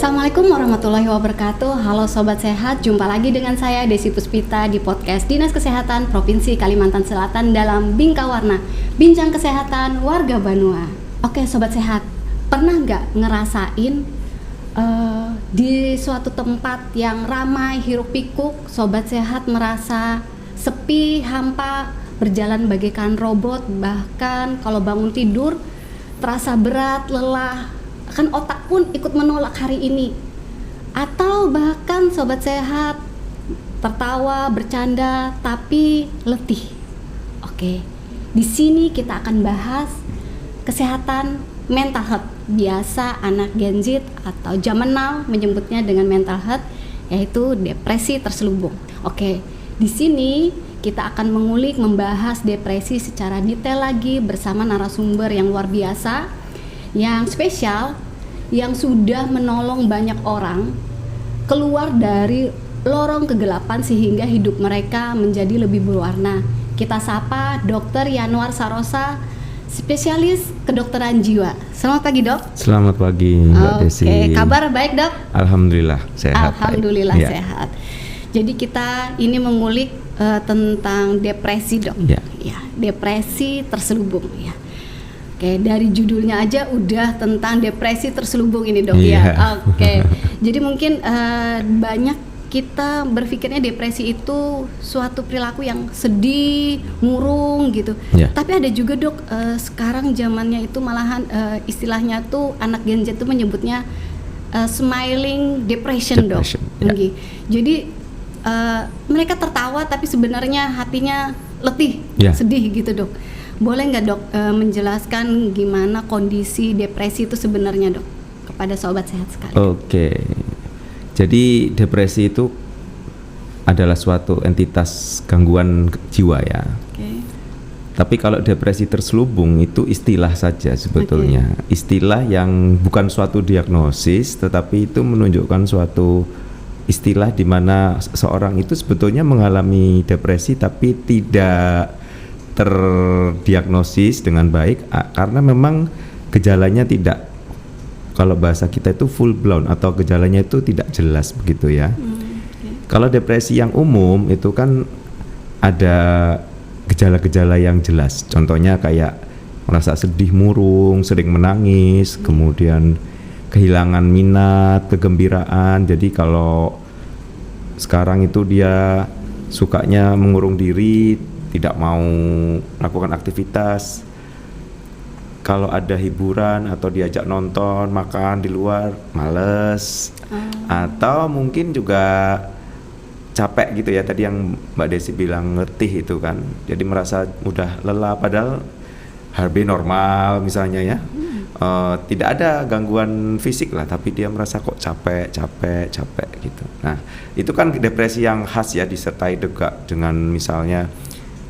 Assalamualaikum warahmatullahi wabarakatuh. Halo Sobat Sehat, jumpa lagi dengan saya Desi Puspita di podcast Dinas Kesehatan Provinsi Kalimantan Selatan dalam Bingkai Warna, Bincang Kesehatan Warga Banua. Oke Sobat Sehat, pernah nggak ngerasain di suatu tempat yang ramai hiruk pikuk, Sobat Sehat merasa sepi, hampa, berjalan bagaikan robot, bahkan kalau bangun tidur terasa berat, lelah, kan otak pun ikut menolak hari ini. Atau bahkan Sobat Sehat tertawa, bercanda, tapi letih. Oke, di sini kita akan bahas kesehatan mental health. Biasa anak Gen Z atau zaman now menyebutnya dengan mental health, yaitu depresi terselubung. Oke, di sini kita akan mengulik, membahas depresi secara detail lagi bersama narasumber yang luar biasa, yang spesial, yang sudah menolong banyak orang keluar dari lorong kegelapan sehingga hidup mereka menjadi lebih berwarna. Kita sapa Dr. Yanuar Sarosa, spesialis kedokteran jiwa. Selamat pagi, Dok. Selamat pagi, Mbak Desi. Oke, kabar baik, Dok? Alhamdulillah sehat. Alhamdulillah baik. sehat. Jadi kita ini mengulik tentang depresi, Dok. Ya. Ya, depresi terselubung ya. Oke, dari judulnya aja udah tentang depresi terselubung ini, Dok. Yeah. Ya. Oke. Jadi mungkin banyak kita berpikirnya depresi itu suatu perilaku yang sedih, murung gitu. Yeah. Tapi ada juga, Dok, sekarang zamannya itu malahan istilahnya tuh anak Gen Z tuh menyebutnya smiling depression, Dok. Yeah. Jadi mereka tertawa tapi sebenarnya hatinya letih, Yeah. sedih gitu, Dok. Boleh nggak, Dok, menjelaskan gimana kondisi depresi itu sebenarnya, Dok, kepada sobat sehat sekali? Oke. Jadi depresi itu adalah suatu entitas gangguan jiwa ya. Oke. Tapi kalau depresi terselubung itu istilah saja sebetulnya. Istilah yang bukan suatu diagnosis, tetapi itu menunjukkan suatu istilah di mana seorang itu sebetulnya mengalami depresi tapi tidak terdiagnosis dengan baik karena memang gejalanya tidak, kalau bahasa kita itu full blown atau gejalanya itu tidak jelas begitu ya. Kalau depresi yang umum itu kan ada gejala-gejala yang jelas, contohnya kayak merasa sedih, murung, sering menangis, kemudian kehilangan minat, kegembiraan. Jadi kalau sekarang itu dia sukanya mengurung diri, tidak mau melakukan aktivitas. Kalau ada hiburan atau diajak nonton, makan di luar, males. Atau mungkin juga capek gitu ya, tadi yang Mbak Desi bilang letih itu kan. Jadi merasa mudah lelah padahal HB normal misalnya ya. Tidak ada gangguan fisik lah, tapi dia merasa kok capek gitu. Nah, itu kan depresi yang khas ya, disertai juga dengan misalnya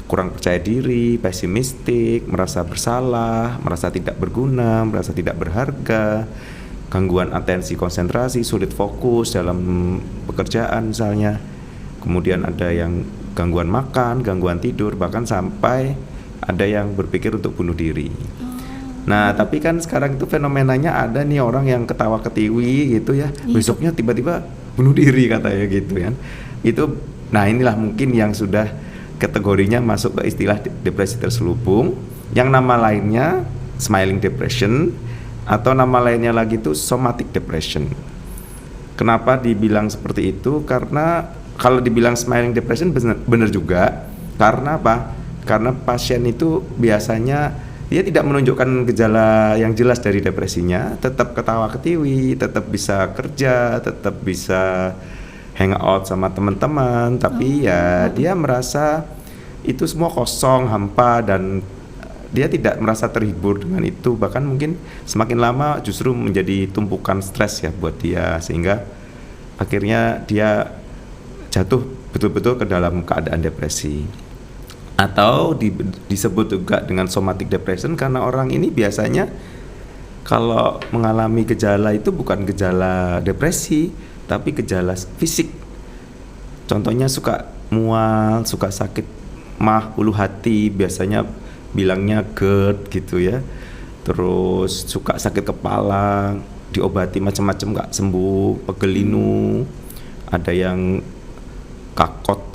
kurang percaya diri, pesimistik, merasa bersalah, merasa tidak berguna, merasa tidak berharga, gangguan atensi konsentrasi, sulit fokus dalam pekerjaan misalnya. Kemudian ada yang gangguan makan, gangguan tidur, bahkan sampai ada yang berpikir untuk bunuh diri. Nah, tapi kan sekarang itu fenomenanya ada nih orang yang ketawa ketiwi gitu ya, besoknya tiba-tiba bunuh diri katanya gitu kan. Itu, nah inilah mungkin yang sudah kategorinya masuk ke istilah depresi terselubung, yang nama lainnya smiling depression atau nama lainnya lagi itu somatic depression. Kenapa dibilang seperti itu? Karena kalau dibilang smiling depression benar juga. Karena apa? Karena pasien itu biasanya dia tidak menunjukkan gejala yang jelas dari depresinya, tetap ketawa ketiwi, tetap bisa kerja, tetap bisa hangout sama teman-teman, tapi dia merasa itu semua kosong, hampa, dan dia tidak merasa terhibur dengan itu. Bahkan mungkin semakin lama justru menjadi tumpukan stres ya buat dia, sehingga akhirnya dia jatuh betul-betul ke dalam keadaan depresi. Atau disebut juga dengan somatic depression karena orang ini biasanya kalau mengalami gejala itu bukan gejala depresi, tapi gejala fisik. Contohnya suka mual, suka sakit mah, ulu hati, biasanya bilangnya GERD gitu ya. Terus suka sakit kepala, diobati macam-macam nggak sembuh, pegel linu, ada yang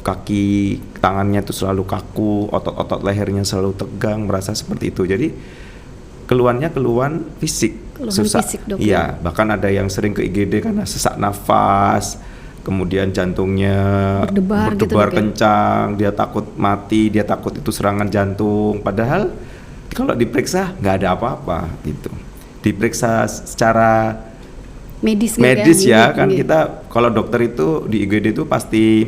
kaki tangannya itu selalu kaku, otot-otot lehernya selalu tegang, merasa seperti itu. Jadi keluhan fisik, susah. Fisik, dok, iya, bahkan ada yang sering ke IGD karena sesak nafas, kemudian jantungnya berdebar gitu, kencang, dia takut mati, dia takut itu serangan jantung. Padahal kalau diperiksa nggak ada apa-apa gitu. Diperiksa secara medis ya kan kita kalau dokter itu di IGD itu pasti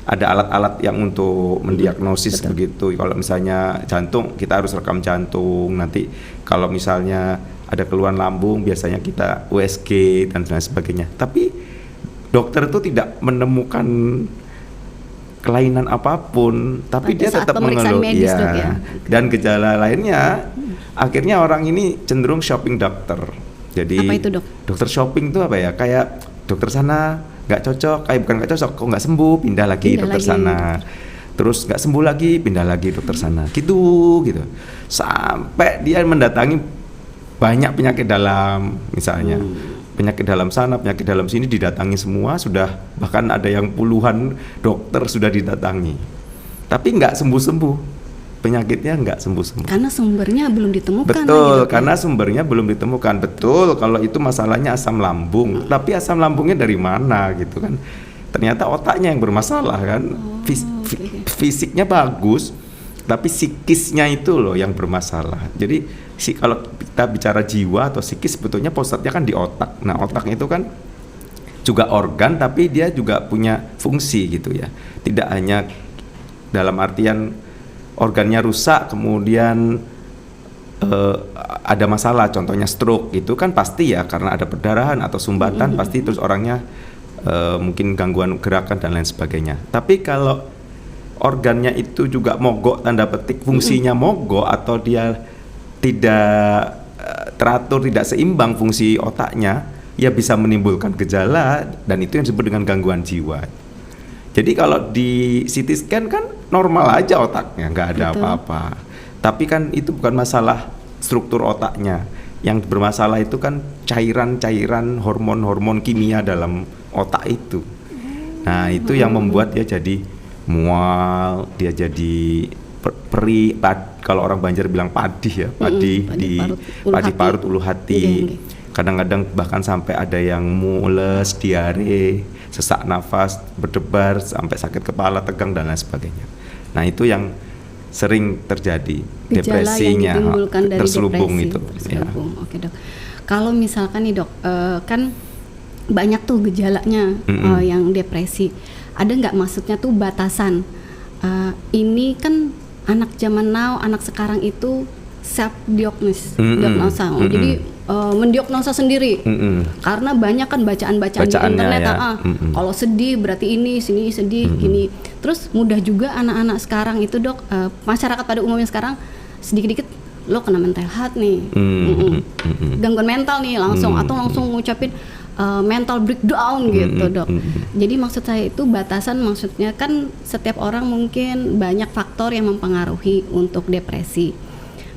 ada alat-alat yang untuk mendiagnosis. Betul. Begitu. Kalau misalnya jantung kita harus rekam jantung, nanti kalau misalnya ada keluhan lambung biasanya kita USG dan lain sebagainya. Tapi dokter itu tidak menemukan kelainan apapun, tapi dia tetap mengeluh medis, dok, ya. Dan gejala lainnya akhirnya orang ini cenderung shopping dokter. Jadi apa itu, dok? Dokter shopping itu apa ya? Kayak dokter sana nggak cocok, bukan nggak cocok, kok nggak sembuh, pindah lagi dokter sana. Terus nggak sembuh lagi, pindah lagi dokter sana. Gitu. Sampai dia mendatangi banyak penyakit dalam, misalnya. Penyakit dalam sana, penyakit dalam sini didatangi semua, sudah bahkan ada yang puluhan dokter sudah didatangi. Tapi nggak sembuh-sembuh. Penyakitnya nggak sembuh-sembuh. Karena sumbernya belum ditemukan. Betul, karena sumbernya belum ditemukan. Betul, kalau itu masalahnya asam lambung. Tapi asam lambungnya dari mana gitu kan? Ternyata otaknya yang bermasalah kan. Fisiknya bagus, tapi psikisnya itu loh yang bermasalah. Jadi kalau kita bicara jiwa atau psikis, sebetulnya pusatnya kan di otak. Nah, otak itu kan juga organ, tapi dia juga punya fungsi gitu ya. Tidak hanya dalam artian organnya rusak, kemudian ada masalah, contohnya stroke, itu kan pasti ya karena ada perdarahan atau sumbatan, pasti terus orangnya mungkin gangguan gerakan dan lain sebagainya. Tapi kalau organnya itu juga mogok, tanda petik fungsinya mogok, atau dia tidak teratur, tidak seimbang fungsi otaknya, ya bisa menimbulkan gejala, dan itu yang disebut dengan gangguan jiwa. Jadi kalau di CT scan kan normal aja otaknya, nggak ada apa-apa. Tapi kan itu bukan masalah struktur otaknya. Yang bermasalah itu kan cairan-cairan, hormon-hormon kimia dalam otak itu. Nah, itu yang membuat dia jadi mual, dia jadi perih, kalau orang Banjar bilang padih ya, padi parut ulu hati. Kadang-kadang bahkan sampai ada yang mules, diare, sesak nafas, berdebar, sampai sakit kepala, tegang dan lain sebagainya. Nah, itu yang sering terjadi, gejala depresinya yang ditimbulkan dari terselubung depresi, itu. Ya. Oke, dok. Kalau misalkan nih, dok, kan banyak tuh gejalanya yang depresi. Ada nggak maksudnya tuh batasan? Ini kan anak zaman now, anak sekarang itu self diagnosa. Jadi mendiagnosa sendiri. Karena banyak kan bacaan-bacaan di internet ya. Kalau sedih berarti ini, sini sedih, gini. Terus mudah juga anak-anak sekarang itu, dok, masyarakat pada umumnya sekarang sedikit-dikit lo kena mental health nih, gangguan mental nih langsung, atau langsung ngucapin mental breakdown gitu, dok. Jadi maksud saya itu batasan, maksudnya kan setiap orang mungkin banyak faktor yang mempengaruhi untuk depresi.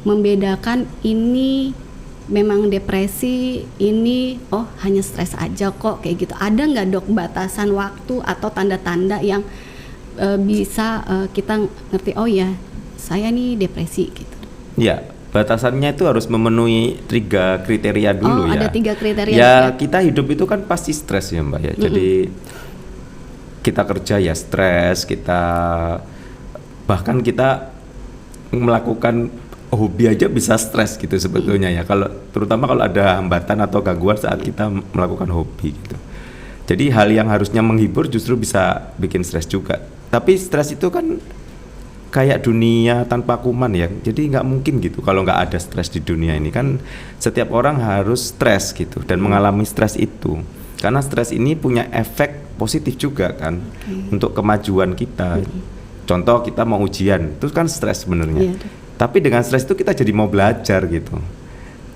Membedakan ini memang depresi, ini hanya stres aja kok, kayak gitu. Ada nggak, dok, batasan waktu atau tanda-tanda yang bisa kita ngerti, oh ya saya nih depresi gitu? Ya, batasannya itu harus memenuhi 3 kriteria dulu ya. Ada 3 kriteria. Ya, kita hidup itu kan pasti stres ya, Mbak ya. Jadi kita kerja ya stres, bahkan kita melakukan hobi aja bisa stres gitu sebetulnya ya. Terutama kalau ada hambatan atau gangguan saat kita melakukan hobi gitu. Jadi hal yang harusnya menghibur justru bisa bikin stres juga. Tapi stres itu kan kayak dunia tanpa kuman ya. Jadi nggak mungkin gitu kalau nggak ada stres di dunia ini. Kan setiap orang harus stres gitu dan mengalami stres itu. Karena stres ini punya efek positif juga kan untuk kemajuan kita. Contoh kita mau ujian, itu kan stres sebenarnya. Tapi dengan stres itu kita jadi mau belajar gitu.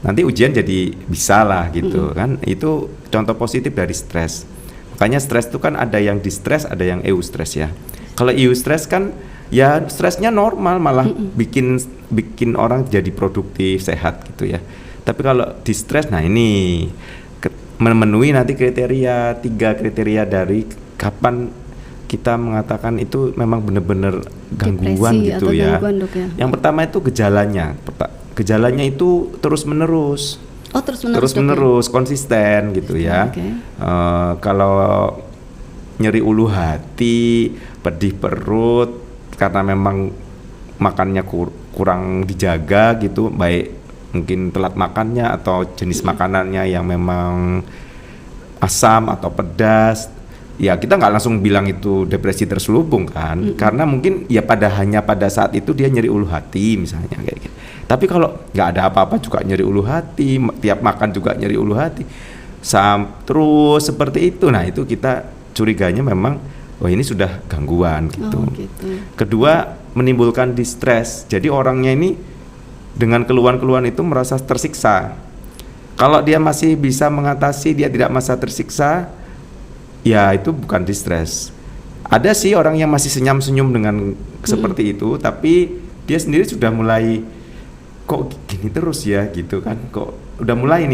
Nanti ujian jadi bisa lah gitu kan. Itu contoh positif dari stres. Makanya stres itu kan ada yang distress, ada yang eustress ya. Kalau eustress kan ya stresnya normal, malah bikin orang jadi produktif, sehat gitu ya. Tapi kalau distress, nah ini memenuhi nanti kriteria 3 kriteria dari kapan kita mengatakan itu memang benar-benar gangguan Depresi gitu atau ya. gangguan, Dok, ya. Yang pertama itu gejalanya. Gejalanya itu terus-menerus. Oh, terus-menerus. Terus-menerus konsisten gitu ya. Okay. Kalau nyeri ulu hati, pedih perut karena memang makannya kurang dijaga gitu, baik mungkin telat makannya atau jenis makanannya yang memang asam atau pedas, ya kita nggak langsung bilang itu depresi terselubung kan, karena mungkin ya hanya pada saat itu dia nyeri ulu hati misalnya kayak gitu. Tapi kalau nggak ada apa-apa juga nyeri ulu hati, tiap makan juga nyeri ulu hati, terus seperti itu, nah itu kita curiganya memang ini sudah gangguan gitu. Gitu. Kedua, menimbulkan distress, jadi orangnya ini dengan keluhan-keluhan itu merasa tersiksa. Kalau dia masih bisa mengatasi, dia tidak merasa tersiksa, ya itu bukan distress. Ada sih orang yang masih senyum-senyum dengan seperti itu, tapi dia sendiri sudah mulai kok gini terus ya gitu kan, kok sudah mulai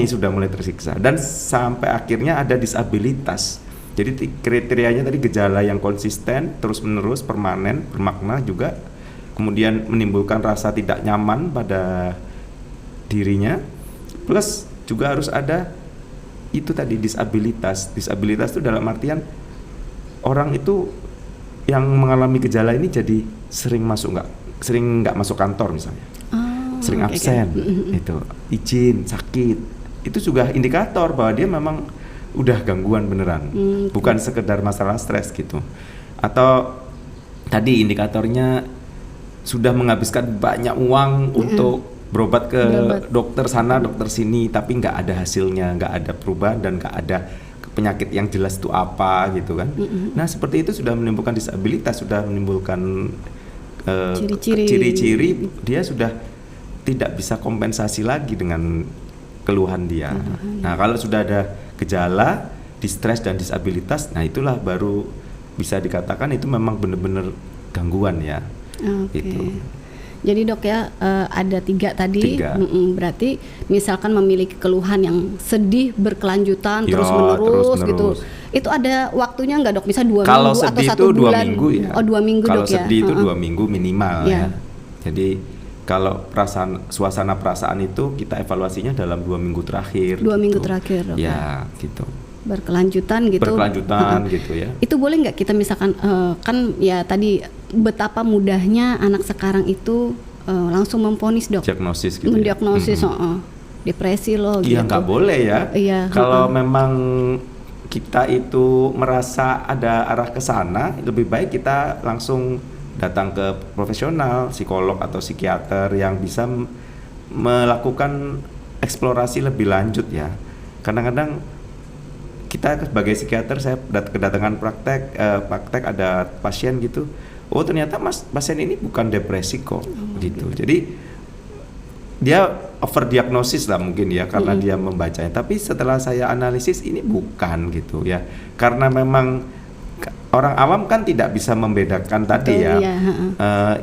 tersiksa, dan sampai akhirnya ada disabilitas. Jadi kriterianya tadi gejala yang konsisten, terus-menerus, permanen, bermakna juga, kemudian menimbulkan rasa tidak nyaman pada dirinya, plus juga harus ada itu tadi disabilitas. Disabilitas itu dalam artian orang itu yang mengalami gejala ini jadi sering nggak masuk kantor misalnya, sering absen, itu izin sakit, itu juga indikator bahwa dia memang udah gangguan beneran, bukan sekedar masalah stres gitu. Atau tadi indikatornya sudah menghabiskan banyak uang untuk berobat ke dokter sana dokter sini, tapi nggak ada hasilnya, nggak ada perubahan, dan nggak ada penyakit yang jelas itu apa gitu kan. Nah seperti itu sudah menimbulkan disabilitas, sudah menimbulkan ciri-ciri dia sudah tidak bisa kompensasi lagi dengan keluhan dia. Nah kalau sudah ada gejala distres dan disabilitas, nah itulah baru bisa dikatakan itu memang benar-benar gangguan ya. Gitu. Jadi dok ya, ada 3 tadi. Berarti misalkan memiliki keluhan yang sedih berkelanjutan terus-menerus gitu, itu ada waktunya nggak dok? Misal 2 minggu atau 1 bulan? 2 minggu ya. Oh 2 minggu kalau dok ya. Kalau sedih itu 2 minggu minimal ya. Jadi kalau suasana perasaan itu kita evaluasinya dalam 2 minggu terakhir. 2 minggu terakhir dok. Ya gitu. Berkelanjutan gitu ya. Itu boleh nggak kita misalkan kan ya tadi betapa mudahnya anak sekarang itu langsung memvonis dok, diagnosis gitu, mendiagnosis depresi loh gitu. Iya nggak boleh ya. Kalau memang kita itu merasa ada arah ke sana, lebih baik kita langsung datang ke profesional, psikolog atau psikiater yang bisa melakukan eksplorasi lebih lanjut ya. Kadang-kadang kita sebagai psikiater, saya kedatangan praktek ada pasien gitu, oh ternyata pasien ini bukan depresi kok gitu. Jadi dia overdiagnosis lah mungkin ya karena dia membacanya, tapi setelah saya analisis ini bukan gitu ya, karena memang orang awam kan tidak bisa membedakan tadi ya,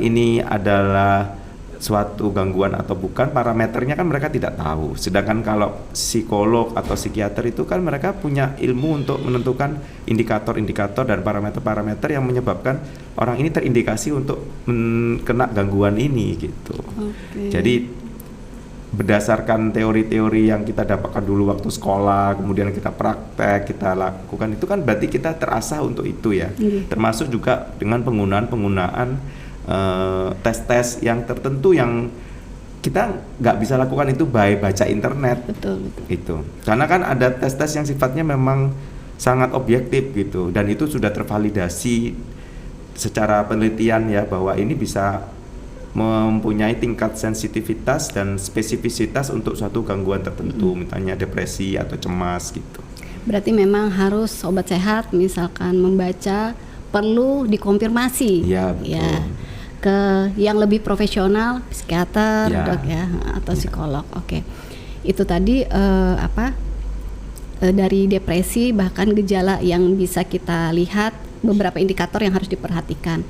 ini adalah suatu gangguan atau bukan, parameternya kan mereka tidak tahu. Sedangkan kalau psikolog atau psikiater itu kan mereka punya ilmu untuk menentukan indikator-indikator dan parameter-parameter yang menyebabkan orang ini terindikasi untuk kena gangguan ini gitu. Jadi berdasarkan teori-teori yang kita dapatkan dulu waktu sekolah, kemudian kita praktek, kita lakukan, itu kan berarti kita terasah untuk itu ya. Termasuk juga dengan penggunaan tes-tes yang tertentu yang kita nggak bisa lakukan itu by baca internet. Betul. Itu karena kan ada tes-tes yang sifatnya memang sangat objektif gitu, dan itu sudah tervalidasi secara penelitian ya bahwa ini bisa mempunyai tingkat sensitivitas dan spesifisitas untuk suatu gangguan tertentu, misalnya depresi atau cemas gitu. Berarti memang harus sobat sehat misalkan membaca perlu dikonfirmasi ya, betul. Ke yang lebih profesional, psikiater, dok ya, atau psikolog. Oke. Itu tadi dari depresi, bahkan gejala yang bisa kita lihat, beberapa indikator yang harus diperhatikan.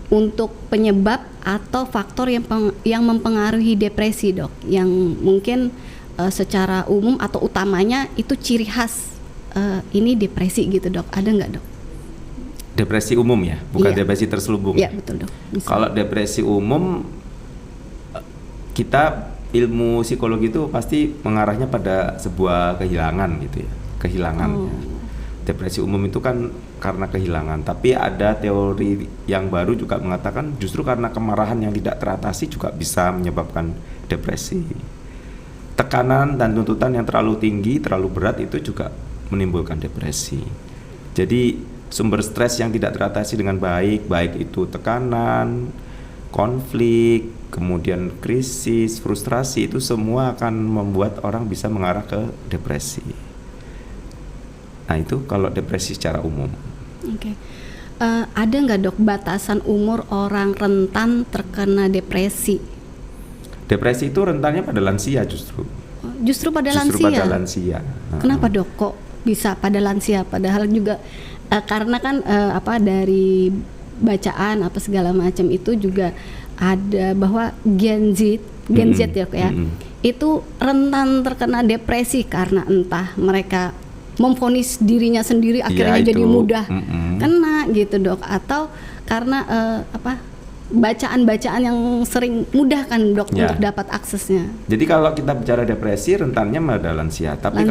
Untuk penyebab atau faktor yang mempengaruhi depresi dok, yang mungkin secara umum atau utamanya itu ciri khas ini depresi gitu dok, ada nggak dok? Depresi umum ya, bukan Iya. depresi terselubung. Iya betul dok. Bisa. Kalau depresi umum, kita ilmu psikologi itu pasti mengarahnya pada sebuah kehilangan gitu ya, kehilangan. Depresi umum itu kan karena kehilangan, tapi ada teori yang baru juga mengatakan justru karena kemarahan yang tidak teratasi juga bisa menyebabkan depresi. Tekanan dan tuntutan yang terlalu tinggi, terlalu berat itu juga menimbulkan depresi. Jadi sumber stres yang tidak teratasi dengan baik itu tekanan, konflik, kemudian krisis, frustrasi, itu semua akan membuat orang bisa mengarah ke depresi. Nah itu kalau depresi secara umum. Oke. Ada nggak dok batasan umur orang rentan terkena depresi? Depresi itu rentannya pada lansia justru. Justru pada Justru lansia. pada lansia. Kenapa dok kok bisa pada lansia? Padahal juga karena kan dari bacaan apa segala macam itu juga ada bahwa Gen Z ya kok ya, itu rentan terkena depresi karena entah mereka memvonis dirinya sendiri akhirnya jadi mudah kena gitu dok, atau karena bacaan-bacaan yang sering mudah kan dok untuk dapat aksesnya. Jadi kalau kita bicara depresi rentannya pada lansia, tapi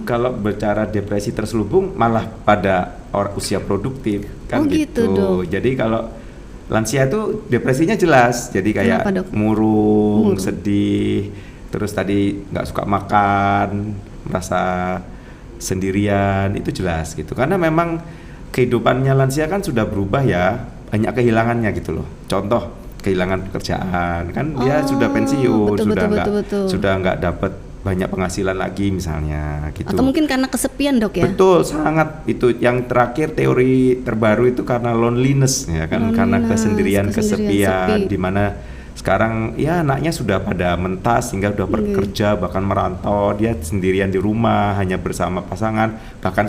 kalau bicara depresi terselubung malah pada usia produktif kan gitu. Dok. Jadi kalau lansia itu depresinya jelas, jadi kayak murung, sedih, terus tadi nggak suka makan, merasa sendirian, itu jelas gitu. Karena memang kehidupannya lansia kan sudah berubah ya, banyak kehilangannya gitu loh. Contoh kehilangan pekerjaan, kan dia sudah pensiun, sudah nggak dapat banyak penghasilan lagi misalnya gitu. Atau mungkin karena kesepian dok ya? Betul, sangat. Itu yang terakhir teori terbaru itu karena loneliness ya kan, karena kesepian, di mana sekarang ya anaknya sudah pada mentas sehingga sudah bekerja bahkan merantau, dia sendirian di rumah hanya bersama pasangan, bahkan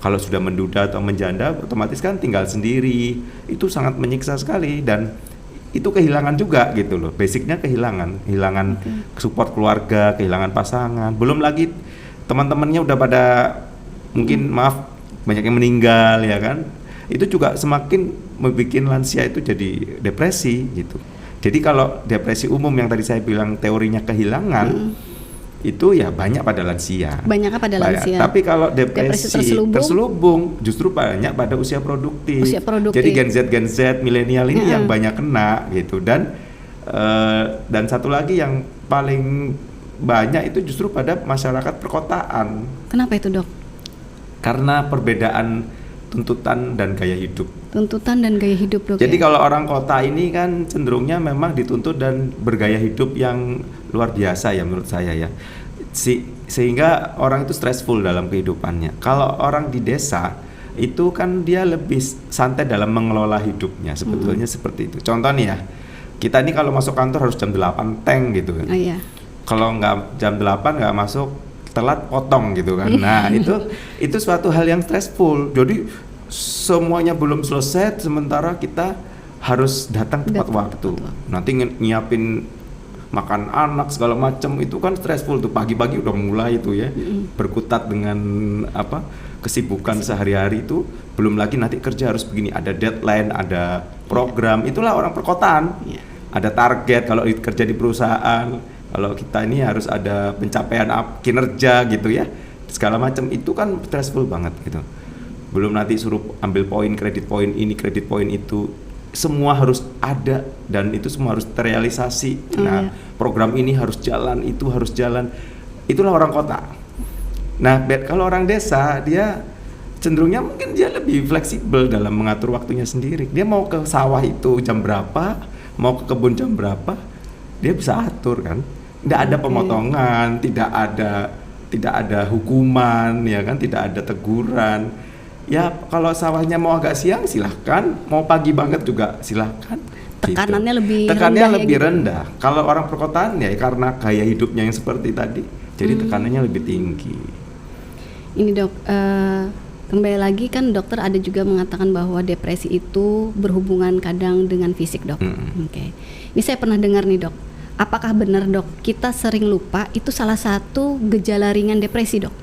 kalau sudah menduda atau menjanda otomatis kan tinggal sendiri. Itu sangat menyiksa sekali dan itu kehilangan juga gitu loh. Basicnya kehilangan support keluarga, kehilangan pasangan. Belum lagi teman-temannya udah pada mungkin banyak yang meninggal ya kan. Itu juga semakin membuat lansia itu jadi depresi gitu. Jadi kalau depresi umum yang tadi saya bilang teorinya kehilangan, itu ya banyak pada lansia. Tapi kalau depresi terselubung justru banyak pada usia produktif. Jadi Gen Z, milenial ini yang banyak kena gitu. Dan satu lagi yang paling banyak itu justru pada masyarakat perkotaan. Kenapa itu dok? Karena perbedaan tuntutan dan gaya hidup. Dok. Jadi kalau orang kota ini kan cenderungnya memang dituntut dan bergaya hidup yang luar biasa ya menurut saya ya. Sehingga orang itu stressful dalam kehidupannya. Kalau orang di desa itu kan dia lebih santai dalam mengelola hidupnya, sebetulnya seperti itu. Contoh nih ya, kita ini kalau masuk kantor harus jam 8 tank gitu kan. Kalau nggak jam 8 nggak masuk, telat potong gitu kan. Nah itu suatu hal yang stressful. Jadi semuanya belum selesai sementara kita harus datang tepat waktu. Nanti nyiapin makan anak segala macam itu kan stressful tuh, pagi-pagi udah mulai itu ya berkutat dengan kesibukan sehari-hari itu. Belum lagi nanti kerja harus begini, ada deadline, ada program. Itulah orang perkotaan. Ada target kalau kerja di perusahaan. Kalau kita ini harus ada pencapaian kinerja gitu ya, segala macam itu kan stressful banget gitu. Belum nanti suruh ambil poin, kredit poin ini, kredit poin itu, semua harus ada dan itu semua harus terrealisasi. Nah, program ini harus jalan, itu harus jalan. Itulah orang kota. Nah, kalau orang desa dia cenderungnya mungkin dia lebih fleksibel dalam mengatur waktunya sendiri. Dia mau ke sawah itu jam berapa, mau ke kebun jam berapa, dia bisa atur kan. Tidak ada pemotongan, tidak ada hukuman ya kan, tidak ada teguran. Ya kalau sawahnya mau agak siang silahkan, mau pagi banget juga silahkan. Tekanannya gitu. lebih rendah. Kalau orang perkotaan ya karena gaya hidupnya yang seperti tadi, jadi tekanannya lebih tinggi. Ini dok, kembali lagi kan dokter ada juga mengatakan bahwa depresi itu berhubungan kadang dengan fisik dok. Ini saya pernah dengar nih dok. Apakah benar dok, kita sering lupa itu salah satu gejala ringan depresi dok?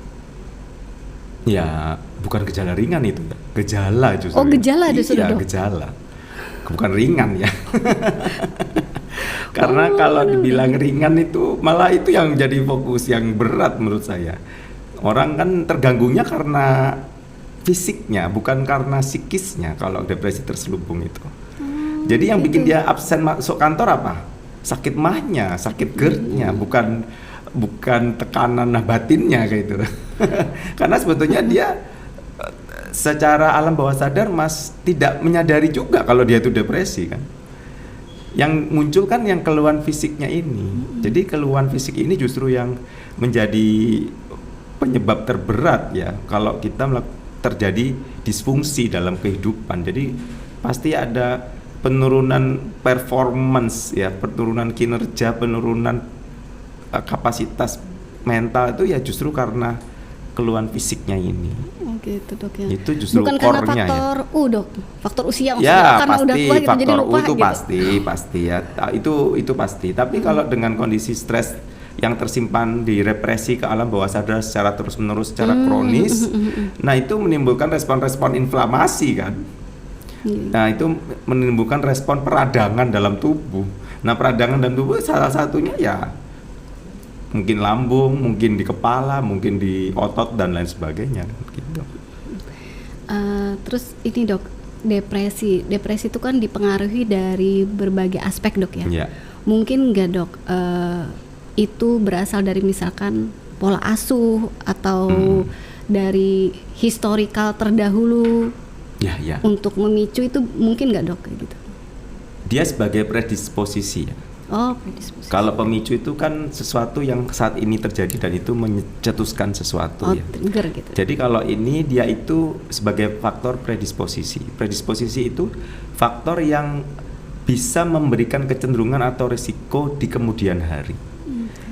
Ya, bukan gejala ringan itu ya. Gejala justru. Oh, gejala justru, Iya, Dok. gejala. Bukan ringan ya. Karena kalau dibilang ringan itu malah itu yang jadi fokus yang berat menurut saya. Orang kan terganggunya karena fisiknya, bukan karena psikisnya kalau depresi terselubung itu. Jadi yang bikin dia absen masuk kantor apa? Sakit mahnya, sakit GERD-nya, bukan tekanan batinnya kayak itu. Karena sebetulnya dia secara alam bawah sadar tidak menyadari juga kalau dia itu depresi kan. Yang muncul kan yang keluhan fisiknya ini. Jadi keluhan fisik ini justru yang menjadi penyebab terberat ya kalau kita terjadi disfungsi dalam kehidupan. Jadi pasti ada penurunan performance ya, penurunan kinerja, penurunan kapasitas mental itu ya justru karena keluhan fisiknya ini. Oh gitu dok ya. Itu justru bukan karena core-nya faktor ya. Dok, faktor usia maksudnya Ya karena pasti udah tua gitu jadi faktor lupa itu gitu. pasti ya. Itu pasti. Tapi kalau dengan kondisi stres yang tersimpan di represi ke alam bawah sadar secara terus-menerus, secara kronis, nah itu menimbulkan respon-respon inflamasi kan. Nah itu menimbulkan respon peradangan dalam tubuh. Nah peradangan dalam tubuh salah satunya ya mungkin lambung, mungkin di kepala, mungkin di otot dan lain sebagainya gitu. Terus ini dok, depresi itu kan dipengaruhi dari berbagai aspek dok ya. Ya. Mungkin nggak dok itu berasal dari misalkan pola asuh atau dari historical terdahulu Ya. untuk memicu itu mungkin nggak dok kayak gitu? Dia sebagai predisposisi ya. Oh, predisposisi. Kalau pemicu itu kan sesuatu yang saat ini terjadi dan itu mencetuskan sesuatu ya. Trigger gitu. Jadi kalau ini dia itu sebagai faktor predisposisi. Predisposisi itu faktor yang bisa memberikan kecenderungan atau risiko di kemudian hari.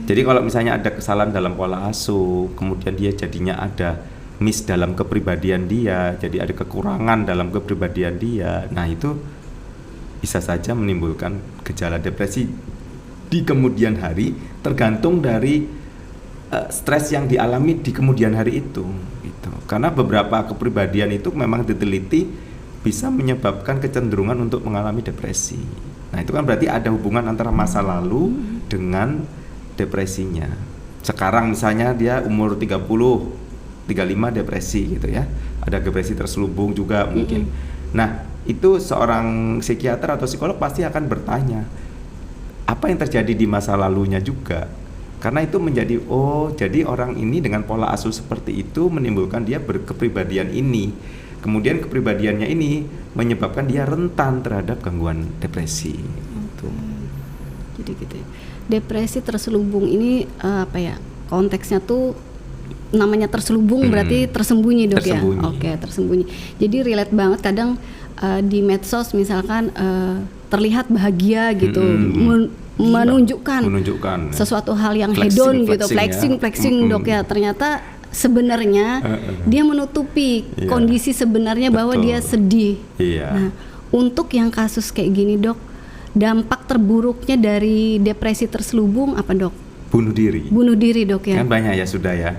Jadi kalau misalnya ada kesalahan dalam pola asuh, kemudian dia jadinya ada miss dalam kepribadian dia, jadi ada kekurangan dalam kepribadian dia. Nah itu bisa saja menimbulkan gejala depresi di kemudian hari, tergantung dari stres yang dialami di kemudian hari itu gitu. Karena beberapa kepribadian itu memang diteliti bisa menyebabkan kecenderungan untuk mengalami depresi. Nah itu kan berarti ada hubungan antara masa lalu dengan depresinya. Sekarang misalnya dia umur 30, 35 depresi gitu ya, ada depresi terselubung juga mungkin. Nah itu seorang psikiater atau psikolog pasti akan bertanya apa yang terjadi di masa lalunya juga, karena itu menjadi jadi orang ini dengan pola asuh seperti itu menimbulkan dia berkepribadian ini, kemudian kepribadiannya ini menyebabkan dia rentan terhadap gangguan depresi. Jadi gitu ya. Depresi terselubung ini konteksnya tuh namanya terselubung berarti tersembunyi dok tersembunyi. Ya. Oke, tersembunyi. Jadi relate banget kadang di medsos misalkan terlihat bahagia gitu, menunjukkan sesuatu hal yang hedon gitu, flexing dok ya. Ternyata sebenarnya dia menutupi kondisi sebenarnya bahwa dia sedih. Nah, untuk yang kasus kayak gini dok, dampak terburuknya dari depresi terselubung apa dok? Bunuh diri dok ya. Kan banyak ya sudah ya.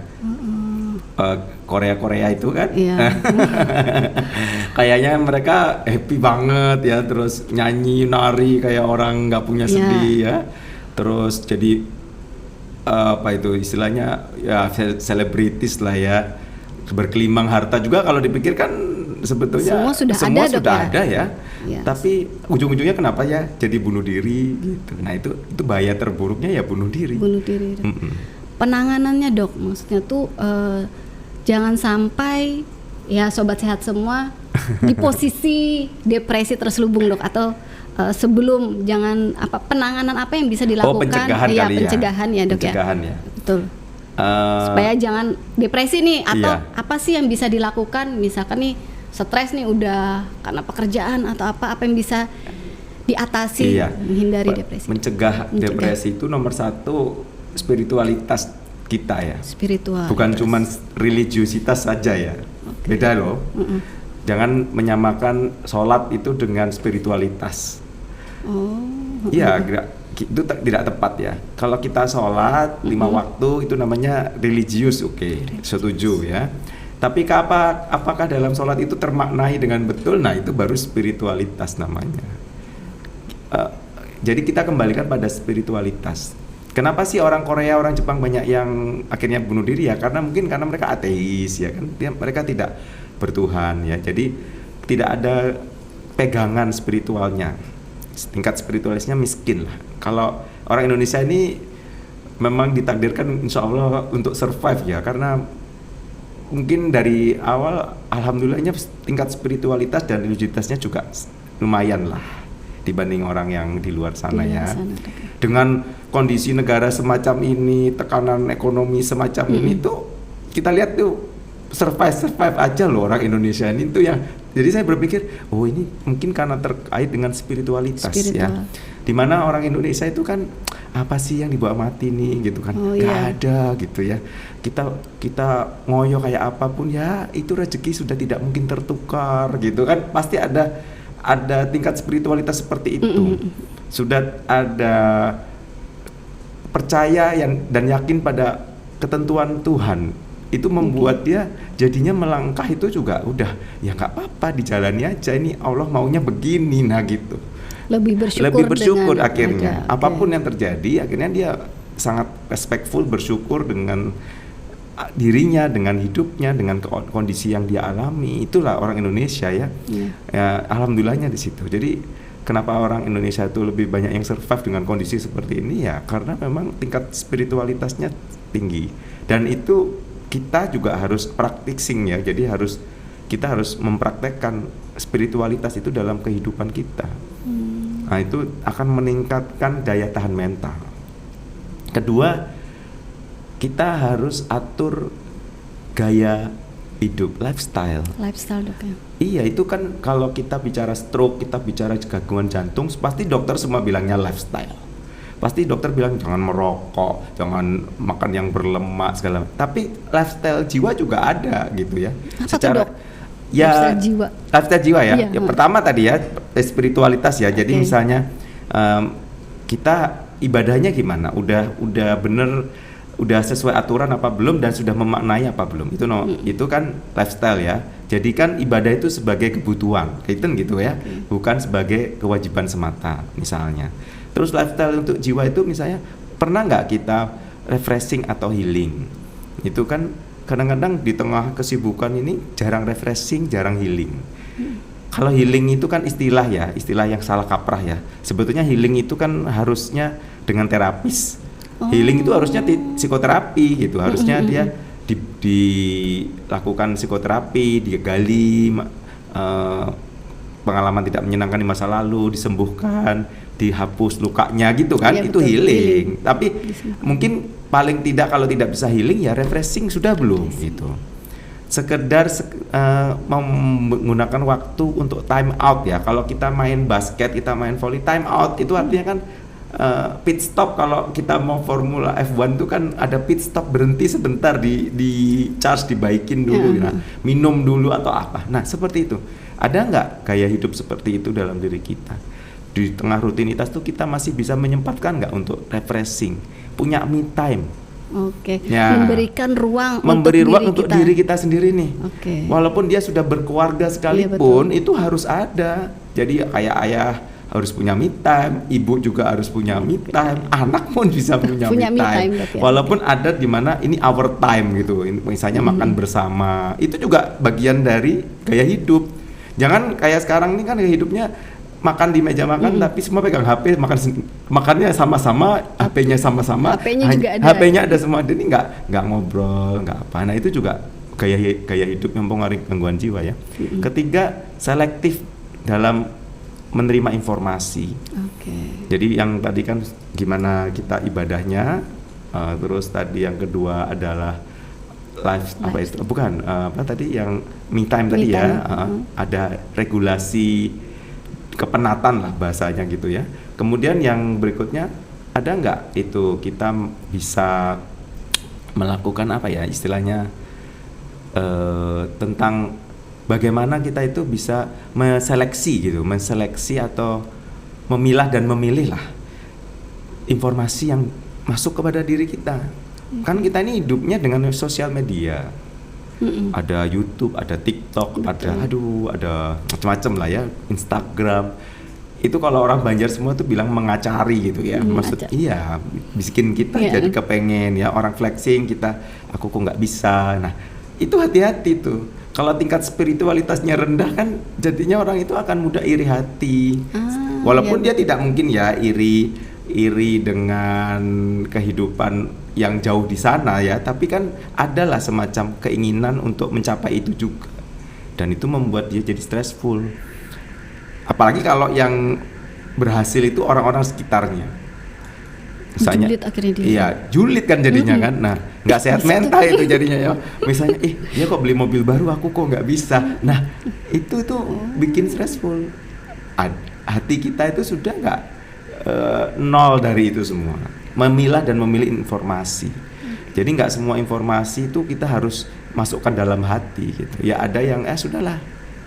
Korea itu kan kayaknya mereka happy banget ya, terus nyanyi nari kayak orang nggak punya sedih ya, terus jadi itu istilahnya ya selebritis lah ya, berkelimang harta juga kalau dipikirkan sebetulnya semua sudah ada ya. Tapi ujung-ujungnya kenapa ya jadi bunuh diri gitu. Nah itu bahaya terburuknya ya bunuh diri. Penanganannya dok, maksudnya tuh jangan sampai ya sobat sehat semua di posisi depresi terselubung dok, atau sebelum jangan penanganan apa yang bisa dilakukan? Pencegahan ya dok ya. Betul. Supaya jangan depresi nih, atau apa sih yang bisa dilakukan? Misalkan nih stres nih udah karena pekerjaan atau apa yang bisa diatasi menghindari depresi. Mencegah depresi itu nomor satu spiritualitas kita ya. Bukan cuma religiusitas saja ya. Beda loh. Jangan menyamakan sholat itu dengan spiritualitas. Iya, itu tidak tepat ya. Kalau kita sholat 5 waktu itu namanya religius, oke, setuju ya. Tapi apakah dalam sholat itu termaknai dengan betul? Nah, itu baru spiritualitas namanya. Jadi kita kembalikan pada spiritualitas. Kenapa sih orang Korea, orang Jepang banyak yang akhirnya bunuh diri ya? Karena mereka ateis ya kan, mereka tidak bertuhan ya. Jadi tidak ada pegangan spiritualnya. Tingkat spiritualisnya miskin lah. Kalau orang Indonesia ini memang ditakdirkan insya Allah untuk survive ya, karena mungkin dari awal alhamdulillahnya tingkat spiritualitas dan religiositasnya juga lumayan lah dibanding orang yang di luar sana ya. Dengan kondisi negara semacam ini, tekanan ekonomi semacam ini tuh kita lihat tuh survive aja loh orang Indonesia ini tuh yang. Jadi saya berpikir, oh ini mungkin karena terkait dengan spiritualitas ya. Dimana orang Indonesia itu kan apa sih yang dibawa mati nih gitu kan, gak ada gitu ya. Kita ngoyo kayak apapun ya itu rezeki sudah tidak mungkin tertukar gitu kan. Pasti ada tingkat spiritualitas seperti itu. Sudah ada percaya dan yakin pada ketentuan Tuhan. Itu membuat dia jadinya melangkah itu juga udah ya nggak apa-apa, dijalani aja, ini Allah maunya begini, nah gitu. Lebih bersyukur akhirnya apapun yang terjadi, akhirnya dia sangat respectful, bersyukur dengan dirinya, dengan hidupnya, dengan kondisi yang dia alami. Itulah orang Indonesia ya. Ya alhamdulillahnya di situ. Jadi kenapa orang Indonesia itu lebih banyak yang survive dengan kondisi seperti ini ya karena memang tingkat spiritualitasnya tinggi, dan itu kita juga harus practicing ya. Jadi kita harus mempraktekkan spiritualitas itu dalam kehidupan kita. Nah, itu akan meningkatkan daya tahan mental. Kedua, kita harus atur gaya hidup, lifestyle Dok ya. Iya, itu kan kalau kita bicara stroke, kita bicara gangguan jantung, pasti dokter semua bilangnya lifestyle. Pasti dokter bilang jangan merokok, jangan makan yang berlemak segala. Tapi lifestyle jiwa juga ada gitu ya. Apa secara tuh, Dok? Ya lifestyle jiwa ya. Iya. Yang pertama tadi ya spiritualitas ya. Jadi misalnya kita ibadahnya gimana? Udah bener, udah sesuai aturan apa belum, dan sudah memaknai apa belum? Itu kan lifestyle ya. Jadi kan ibadah itu sebagai kebutuhan, gitu ya. Bukan sebagai kewajiban semata misalnya. Terus lifestyle untuk jiwa itu misalnya pernah nggak kita refreshing atau healing? Itu kan kadang-kadang di tengah kesibukan ini jarang refreshing, jarang healing. Kalau healing itu kan istilah yang salah kaprah ya. Sebetulnya healing itu kan harusnya dengan terapis. Healing itu harusnya psikoterapi gitu. Harusnya dia dilakukan psikoterapi, digali pengalaman tidak menyenangkan di masa lalu, disembuhkan, dihapus lukanya gitu kan, itu betul, healing. Tapi mungkin paling tidak kalau tidak bisa healing ya refreshing sudah belum gitu. Sekedar menggunakan waktu untuk time out ya. Kalau kita main basket, kita main volley, time out itu artinya kan pit stop. Kalau kita mau Formula F1 itu kan ada pit stop, berhenti sebentar, di charge, dibaikin dulu, minum dulu atau apa. Nah seperti itu. Ada nggak gaya hidup seperti itu dalam diri kita? Di tengah rutinitas tuh kita masih bisa menyempatkan nggak untuk refreshing, punya me time? Ya, memberi ruang untuk diri kita sendiri nih. Walaupun dia sudah berkeluarga sekalipun, itu harus ada. Jadi kayak ayah harus punya me time, ibu juga harus punya me time, anak pun bisa punya me time. Walaupun ada di mana ini our time gitu, misalnya makan bersama, itu juga bagian dari gaya hidup. Jangan kayak sekarang ini kan gaya hidupnya makan di meja makan tapi semua pegang HP, makannya sama-sama, HP-nya sama-sama, HP-nya ada semua, jadi nggak ngobrol, nggak apa. Nah itu juga gaya hidup yang mempengaruhi gangguan jiwa ya. Ketiga, selektif dalam menerima informasi. Jadi yang tadi kan gimana kita ibadahnya, terus tadi yang kedua adalah yang me time tadi ya, ada regulasi kepenatan lah bahasanya gitu ya. Kemudian yang berikutnya, ada nggak itu kita bisa melakukan apa ya istilahnya, tentang bagaimana kita itu bisa menseleksi atau memilah dan memilih lah informasi yang masuk kepada diri kita. Kan kita ini hidupnya dengan sosial media. Ada YouTube, ada TikTok, ada macam-macam lah ya, Instagram. Itu kalau orang Banjar semua tuh bilang mengacari gitu ya. Maksud iya, bikin kita jadi kepengen ya, orang flexing kita, aku kok nggak bisa. Nah, itu hati-hati tuh. Kalau tingkat spiritualitasnya rendah kan jadinya orang itu akan mudah iri hati. Walaupun dia tidak mungkin ya iri dengan kehidupan yang jauh di sana ya, tapi kan adalah semacam keinginan untuk mencapai itu juga. Dan itu membuat dia jadi stressful. Apalagi kalau yang berhasil itu orang-orang sekitarnya. Misalnya, julid akhirnya dia. Iya, julid kan jadinya kan. Nah, nggak sehat mental itu jadinya ya. Misalnya, dia kok beli mobil baru, aku kok nggak bisa. Nah, itu tuh bikin stressful. Hati kita itu sudah nggak nol dari itu semua. Memilah dan memilih informasi. Jadi nggak semua informasi itu kita harus masukkan dalam hati gitu. Ya ada yang sudahlah.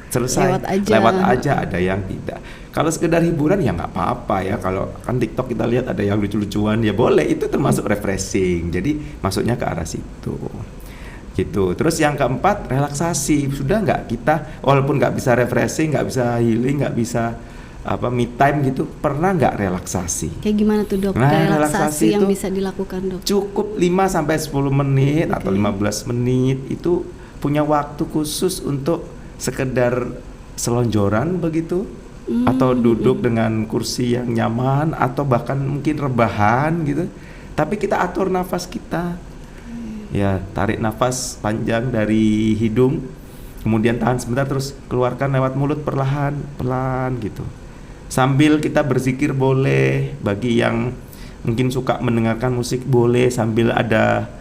Selesai, lewat aja, ada yang tidak. Kalau sekedar hiburan ya nggak apa-apa ya. Kalau kan TikTok kita lihat ada yang lucu-lucuan ya boleh, itu termasuk refreshing. Jadi masuknya ke arah situ gitu. Terus yang keempat, relaksasi. Sudah nggak kita walaupun nggak bisa refreshing, nggak bisa healing, nggak bisa me time gitu, pernah nggak relaksasi? Kayak gimana tuh dok? Nah, relaksasi yang bisa dilakukan dok? Cukup 5-10 menit atau 15 menit itu punya waktu khusus untuk sekedar selonjoran begitu, atau duduk dengan kursi yang nyaman, atau bahkan mungkin rebahan gitu. Tapi kita atur nafas kita, ya tarik nafas panjang dari hidung, kemudian tahan sebentar, terus keluarkan lewat mulut perlahan gitu. Sambil kita berzikir boleh, bagi yang mungkin suka mendengarkan musik boleh, sambil ada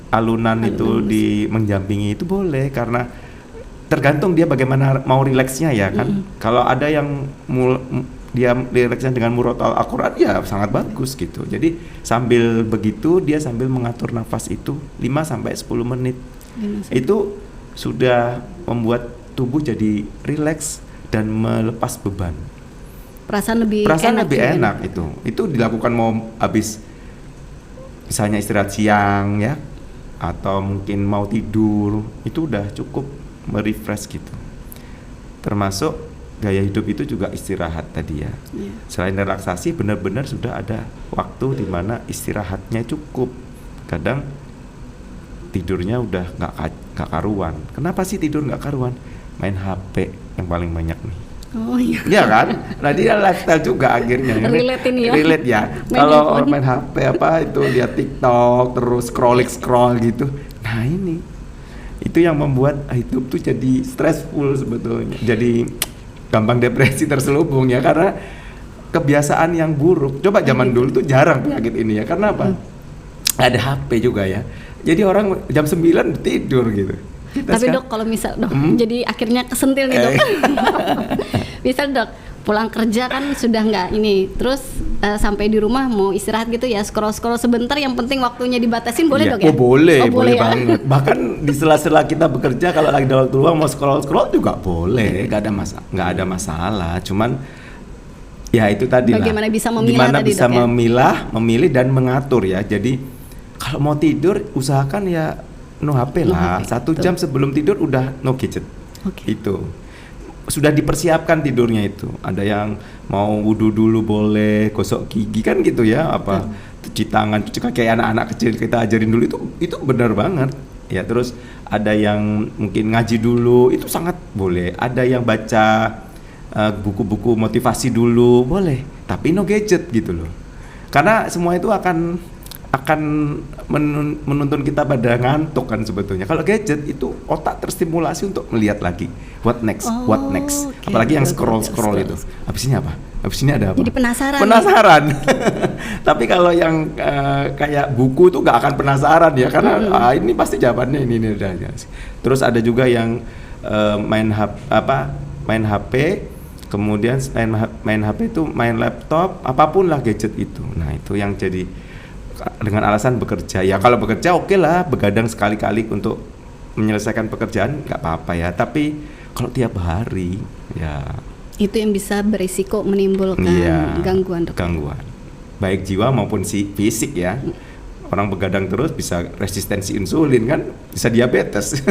alunan itu di mendampingi itu boleh, karena tergantung dia bagaimana mau rileksnya ya kan. Kalau ada yang dia rileksnya dengan murotal Al-Quran ya sangat bagus gitu. Jadi sambil begitu dia sambil mengatur nafas itu 5-10 menit. Itu sudah membuat tubuh jadi rileks dan melepas beban. Perasaan lebih enak itu. Itu dilakukan mau habis misalnya istirahat siang ya, atau mungkin mau tidur, itu udah cukup merefresh gitu. Termasuk gaya hidup itu juga istirahat tadi ya. Selain relaksasi, benar-benar sudah ada waktu di mana istirahatnya cukup. Kadang tidurnya udah nggak karuan. Kenapa sih tidur nggak karuan? Main HP yang paling banyak nih. Oh iya. Iya kan? Nah dia lifestyle juga akhirnya. Relate ini ya. Relate ya. Kalau main HP itu lihat TikTok terus scroll gitu. Nah ini. Itu yang membuat hidup tuh jadi stressful sebetulnya. Jadi gampang depresi terselubung ya, karena kebiasaan yang buruk. Coba zaman dulu tuh jarang penyakit ini ya. Karena apa? Ada HP juga ya. Jadi orang jam 9 tidur gitu. Tapi dok, kalau misal dok, jadi akhirnya kesentil nih dok. Misal dok, pulang kerja kan sudah nggak ini, terus sampai di rumah mau istirahat gitu ya, scroll sebentar, yang penting waktunya dibatasin, boleh dok ya? Boleh ya? Banget. Bahkan di sela-sela kita bekerja kalau lagi dalam waktu luang mau scroll juga boleh, nggak ada masalah. Cuman ya itu tadi lah. Bagaimana bisa memilah gimana tadi, bisa dok, ya? memilih dan mengatur ya. Jadi kalau mau tidur usahakan ya no HP lah. 1 jam sebelum tidur udah no gadget. Itu sudah dipersiapkan tidurnya itu. Ada yang mau wudhu dulu boleh, gosok gigi kan gitu ya, cuci tangan, cuci kaki kayak anak-anak kecil kita ajarin dulu, itu benar banget ya. Terus ada yang mungkin ngaji dulu, itu sangat boleh. Ada yang baca buku-buku motivasi dulu boleh, tapi no gadget gitu loh. Karena semua itu akan menuntun kita pada ngantuk kan sebetulnya. Kalau gadget itu otak terstimulasi untuk melihat lagi what next. Okay. Apalagi yang scroll itu. Habis ini apa? Habis ini ada apa? Jadi penasaran. Tapi kalau yang kayak buku tuh nggak akan penasaran ya, karena ini pasti jawabannya ini udah. Terus ada juga yang main HP, kemudian main HP itu main laptop, apapun lah gadget itu. Nah itu yang jadi dengan alasan bekerja. Ya kalau bekerja oke lah, begadang sekali-kali untuk menyelesaikan pekerjaan nggak apa-apa ya. Tapi kalau tiap hari ya itu yang bisa berisiko menimbulkan gangguan. Baik jiwa maupun fisik ya. Orang begadang terus bisa resistensi insulin kan, bisa diabetes.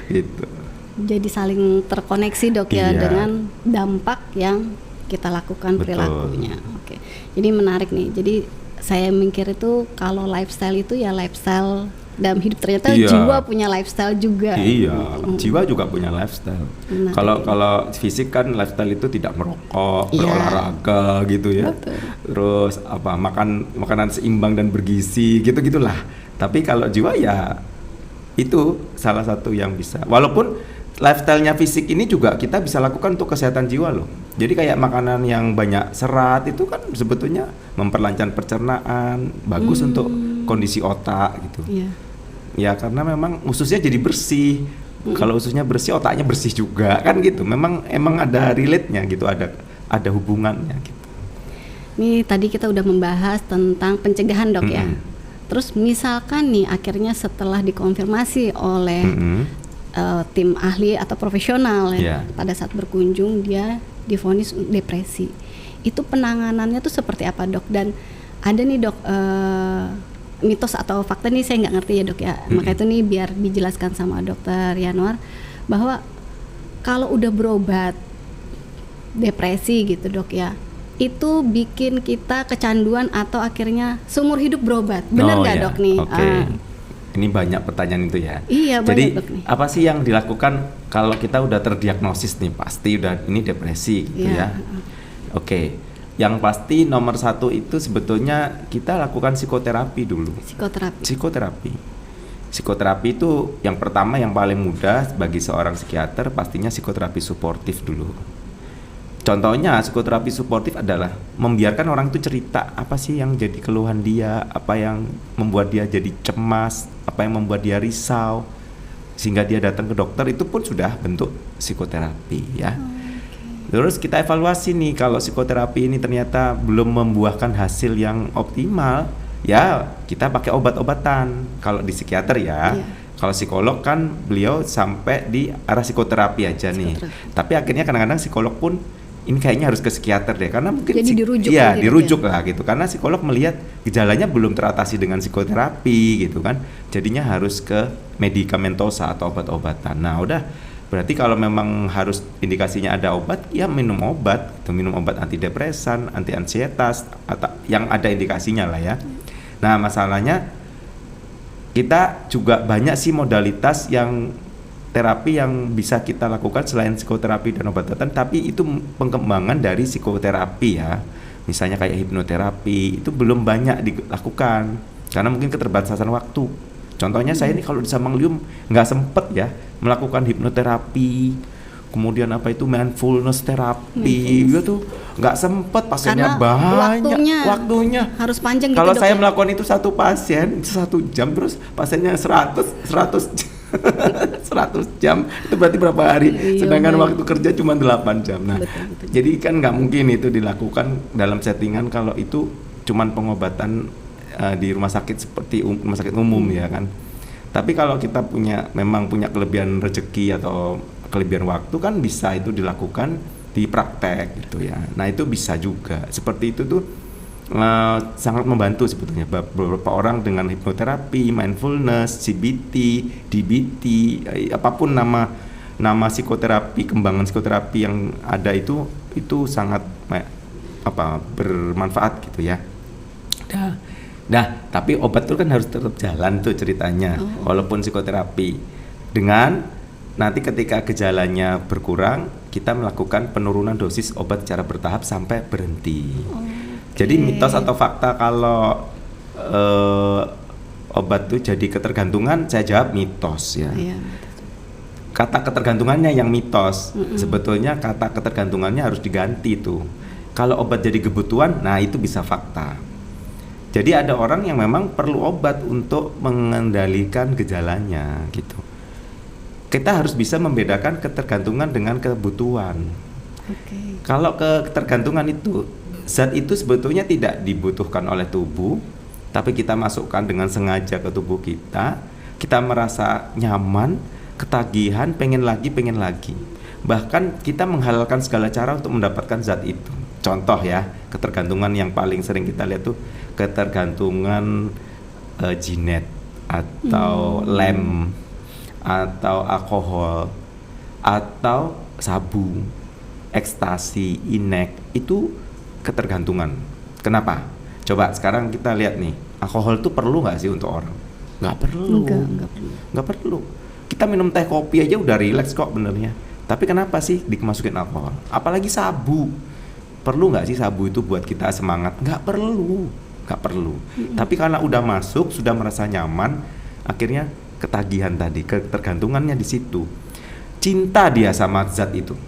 Gitu. Jadi saling terkoneksi dok ya, Iya. dengan dampak yang kita lakukan. Betul. Perilakunya. Oke. Jadi menarik nih. Jadi saya mikir itu kalau lifestyle itu ya lifestyle dalam hidup, ternyata Iya. jiwa punya lifestyle juga. Iya, jiwa juga punya lifestyle. Benar. Kalau fisik kan lifestyle itu tidak merokok, Iya. berolahraga gitu ya. Betul. Terus apa makanan seimbang dan bergizi gitu-gitulah. Tapi kalau jiwa ya itu salah satu yang bisa. Walaupun lifestyle-nya fisik ini juga kita bisa lakukan untuk kesehatan jiwa loh. Jadi kayak makanan yang banyak serat itu kan sebetulnya memperlancar pencernaan, bagus untuk kondisi otak gitu. Iya. Ya karena memang ususnya jadi bersih. Kalau ususnya bersih, otaknya bersih juga kan gitu. Emang ada relate-nya gitu, ada hubungannya gitu. Ini tadi kita udah membahas tentang pencegahan dok ya. Mm-mm. Terus misalkan nih akhirnya setelah dikonfirmasi oleh tim ahli atau profesional ya, Yeah. pada saat berkunjung dia divonis depresi. Itu penanganannya tuh seperti apa dok? Dan ada nih dok mitos atau fakta nih saya nggak ngerti ya dok ya. Maka itu nih biar dijelaskan sama dokter Yanuar bahwa kalau udah berobat depresi gitu dok ya, itu bikin kita kecanduan atau akhirnya seumur hidup berobat. Benar nggak iya. dok nih? Oke. Ini banyak pertanyaan itu ya. Iya, Jadi banyak, Dok, nih. apa sih yang dilakukan kalau kita udah terdiagnosis nih, pasti udah ini depresi gitu Iya. ya. Oke. Yang pasti nomor satu itu sebetulnya kita lakukan psikoterapi dulu. Psikoterapi. Psikoterapi itu yang pertama yang paling mudah bagi seorang psikiater pastinya psikoterapi suportif dulu. Contohnya psikoterapi suportif adalah membiarkan orang itu cerita apa sih yang jadi keluhan dia, apa yang membuat dia jadi cemas, apa yang membuat dia risau, sehingga dia datang ke dokter. Itu pun sudah bentuk psikoterapi ya. Terus kita evaluasi nih, kalau psikoterapi ini ternyata belum membuahkan hasil yang optimal, ya kita pakai obat-obatan. Kalau di psikiater ya. Iya. Kalau psikolog kan beliau sampai di arah psikoterapi aja nih. Tapi akhirnya kadang-kadang psikolog pun ini kayaknya harus ke psikiater deh, karena mungkin Jadi dirujuk iya, gitu dirujuk lah gitu. Karena psikolog melihat gejalanya belum teratasi dengan psikoterapi gitu kan. Jadinya harus ke medikamentosa atau obat-obatan. Nah, udah berarti kalau memang harus indikasinya ada obat, ya minum obat, gitu. Minum obat antidepresan, anti ansietas atau yang ada indikasinya lah ya. Nah, masalahnya kita juga banyak sih modalitas yang terapi yang bisa kita lakukan selain psikoterapi dan obat-obatan, tapi itu pengembangan dari psikoterapi ya. Misalnya kayak hipnoterapi, itu belum banyak dilakukan karena mungkin keterbatasan waktu. Contohnya saya ini kalau di Samanglium nggak sempet ya melakukan hipnoterapi, kemudian apa itu mindfulness terapi, gitu nggak sempet, pasiennya Karena banyak, waktunya harus panjang gitu kalau dok saya ya? melakukan itu satu pasien 1 jam, terus pasiennya 100 jam, itu berarti berapa hari? Iya, Sedangkan baik. waktu kerja cuma 8 jam. Nah, Betul. jadi kan nggak mungkin itu dilakukan dalam settingan kalau itu cuman pengobatan di rumah sakit seperti rumah sakit umum ya kan. Tapi kalau kita memang punya kelebihan rezeki atau kelebihan waktu, kan bisa itu dilakukan di praktek gitu ya. Nah, itu bisa juga. Seperti itu tuh sangat membantu sebetulnya beberapa orang dengan hipnoterapi, mindfulness, CBT, DBT, apapun nama psikoterapi, kembangan psikoterapi yang ada itu sangat bermanfaat gitu ya. Nah, tapi obat itu kan harus tetap jalan tuh ceritanya, walaupun psikoterapi. Dengan nanti ketika gejalanya berkurang, kita melakukan penurunan dosis obat secara bertahap sampai berhenti. Jadi mitos atau fakta kalau obat itu jadi ketergantungan, saya jawab mitos ya. Iya. Kata ketergantungannya yang mitos. Sebetulnya kata ketergantungannya harus diganti tuh. Kalau obat jadi kebutuhan, nah itu bisa fakta. Jadi ada orang yang memang perlu obat untuk mengendalikan gejalanya gitu. Kita harus bisa membedakan ketergantungan dengan kebutuhan. Kalau ketergantungan itu, zat itu sebetulnya tidak dibutuhkan oleh tubuh, tapi kita masukkan dengan sengaja ke tubuh kita merasa nyaman, ketagihan, pengen lagi. Bahkan kita menghalalkan segala cara untuk mendapatkan zat itu. Contoh ya, ketergantungan yang paling sering kita lihat tuh ketergantungan jinet atau lem atau alkohol atau sabu, ekstasi, inek, itu ketergantungan. Kenapa? Coba sekarang kita lihat nih, alkohol itu perlu nggak sih untuk orang? Nggak perlu. Nggak perlu. Kita minum teh kopi aja udah rileks kok benernya. Tapi kenapa sih dimasukin alkohol? Apalagi sabu. Perlu nggak sih sabu itu buat kita semangat? Nggak perlu. Tapi karena udah masuk, sudah merasa nyaman, akhirnya ketagihan tadi, ketergantungannya di situ. Cinta dia sama zat itu.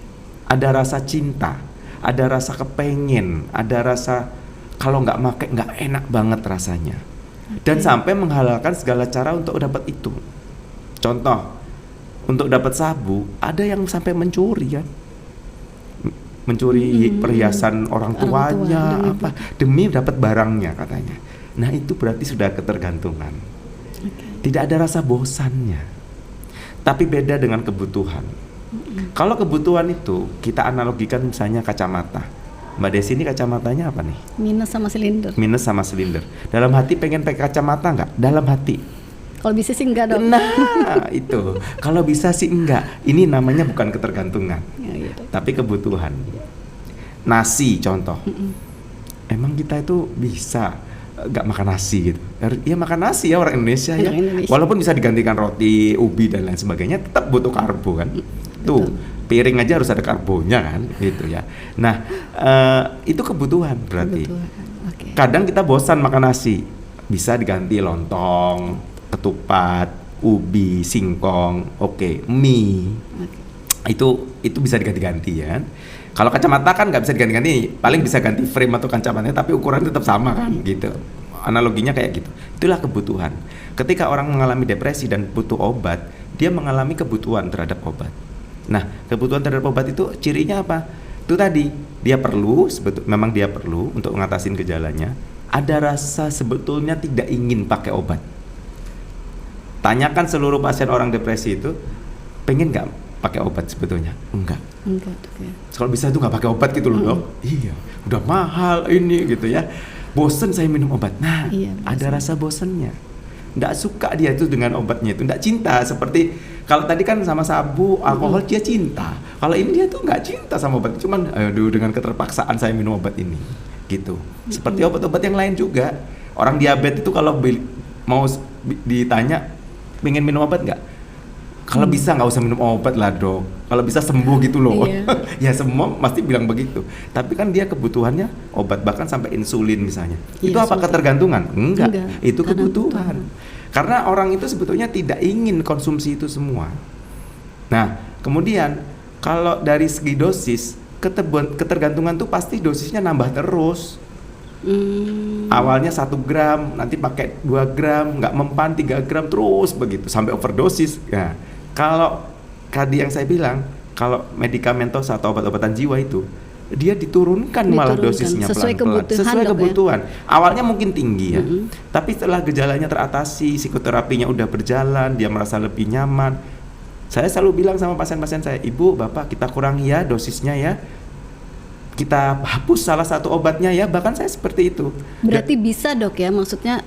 Ada rasa cinta, ada rasa kepengen, ada rasa kalau nggak make nggak enak banget rasanya. Dan sampai menghalalkan segala cara untuk dapat itu. Contoh, untuk dapat sabu, ada yang sampai mencuri kan. Mencuri perhiasan orang tuanya demi dapat barangnya katanya. Nah, itu berarti sudah ketergantungan. Tidak ada rasa bosannya. Tapi beda dengan kebutuhan. Kalau kebutuhan itu kita analogikan misalnya kacamata. Mbak Desi ini kacamatanya apa nih? Minus sama silinder. Dalam hati pengen pakai kacamata nggak? Dalam hati. Kalau bisa sih enggak dong. Nah, itu. Kalau bisa sih enggak. Ini namanya bukan ketergantungan. Tapi kebutuhan. Nasi contoh. Emang kita itu bisa nggak makan nasi gitu? Ya makan nasi ya orang Indonesia ya. Walaupun bisa digantikan roti, ubi dan lain sebagainya, tetap butuh karbo kan. Tuh, piring aja harus ada karbonya kan, gitu ya. Nah, itu kebutuhan berarti. Kadang kita bosan makan nasi, bisa diganti lontong, ketupat, ubi, singkong, mie. Itu bisa diganti-ganti ya. Kalau kacamata kan nggak bisa diganti-ganti, paling bisa ganti frame atau kacamatanya, tapi ukuran tetap sama kan, gitu. Analoginya kayak gitu. Itulah kebutuhan. Ketika orang mengalami depresi dan butuh obat, dia mengalami kebutuhan terhadap obat. Nah, kebutuhan terhadap obat itu cirinya apa? Itu tadi, dia perlu, memang dia perlu untuk ngatasin gejalanya. Ada rasa sebetulnya tidak ingin pakai obat. Tanyakan seluruh pasien orang depresi itu, pengen nggak pakai obat sebetulnya? Enggak. Kalau bisa itu nggak pakai obat gitu loh dok. Iya, udah mahal ini gitu ya. Bosen saya minum obat. Nah, ada rasa bosennya. Nggak suka dia itu dengan obatnya itu, nggak cinta. Seperti kalau tadi kan sama sabu, alkohol dia cinta. Kalau ini dia tuh nggak cinta sama obat, cuman aduh dengan keterpaksaan saya minum obat ini, gitu. Seperti obat-obat yang lain juga. Orang diabetes itu kalau mau ditanya, pengen minum obat nggak? Kalau bisa nggak usah minum obat lah dok. Kalau bisa sembuh gitu loh. Ya semua pasti bilang begitu. Tapi kan dia kebutuhannya obat, bahkan sampai insulin misalnya. Itu apa ketergantungan? Enggak. Itu kebutuhan. Karena orang itu sebetulnya tidak ingin konsumsi itu semua. Nah, kemudian kalau dari segi dosis, ketergantungan tuh pasti dosisnya nambah terus. Awalnya 1 gram, nanti pakai 2 gram, nggak mempan 3 gram terus begitu sampai overdosis. Nah, kalau tadi yang saya bilang, kalau medikamentos atau obat-obatan jiwa itu dia diturunkan malah dosisnya pelan-pelan sesuai kebutuhan. Awalnya mungkin tinggi ya, tapi setelah gejalanya teratasi, psikoterapinya udah berjalan, dia merasa lebih nyaman. Saya selalu bilang sama pasien-pasien saya, ibu, bapak, kita kurangi ya dosisnya ya. Kita hapus salah satu obatnya ya, bahkan saya seperti itu. Berarti bisa dok ya, maksudnya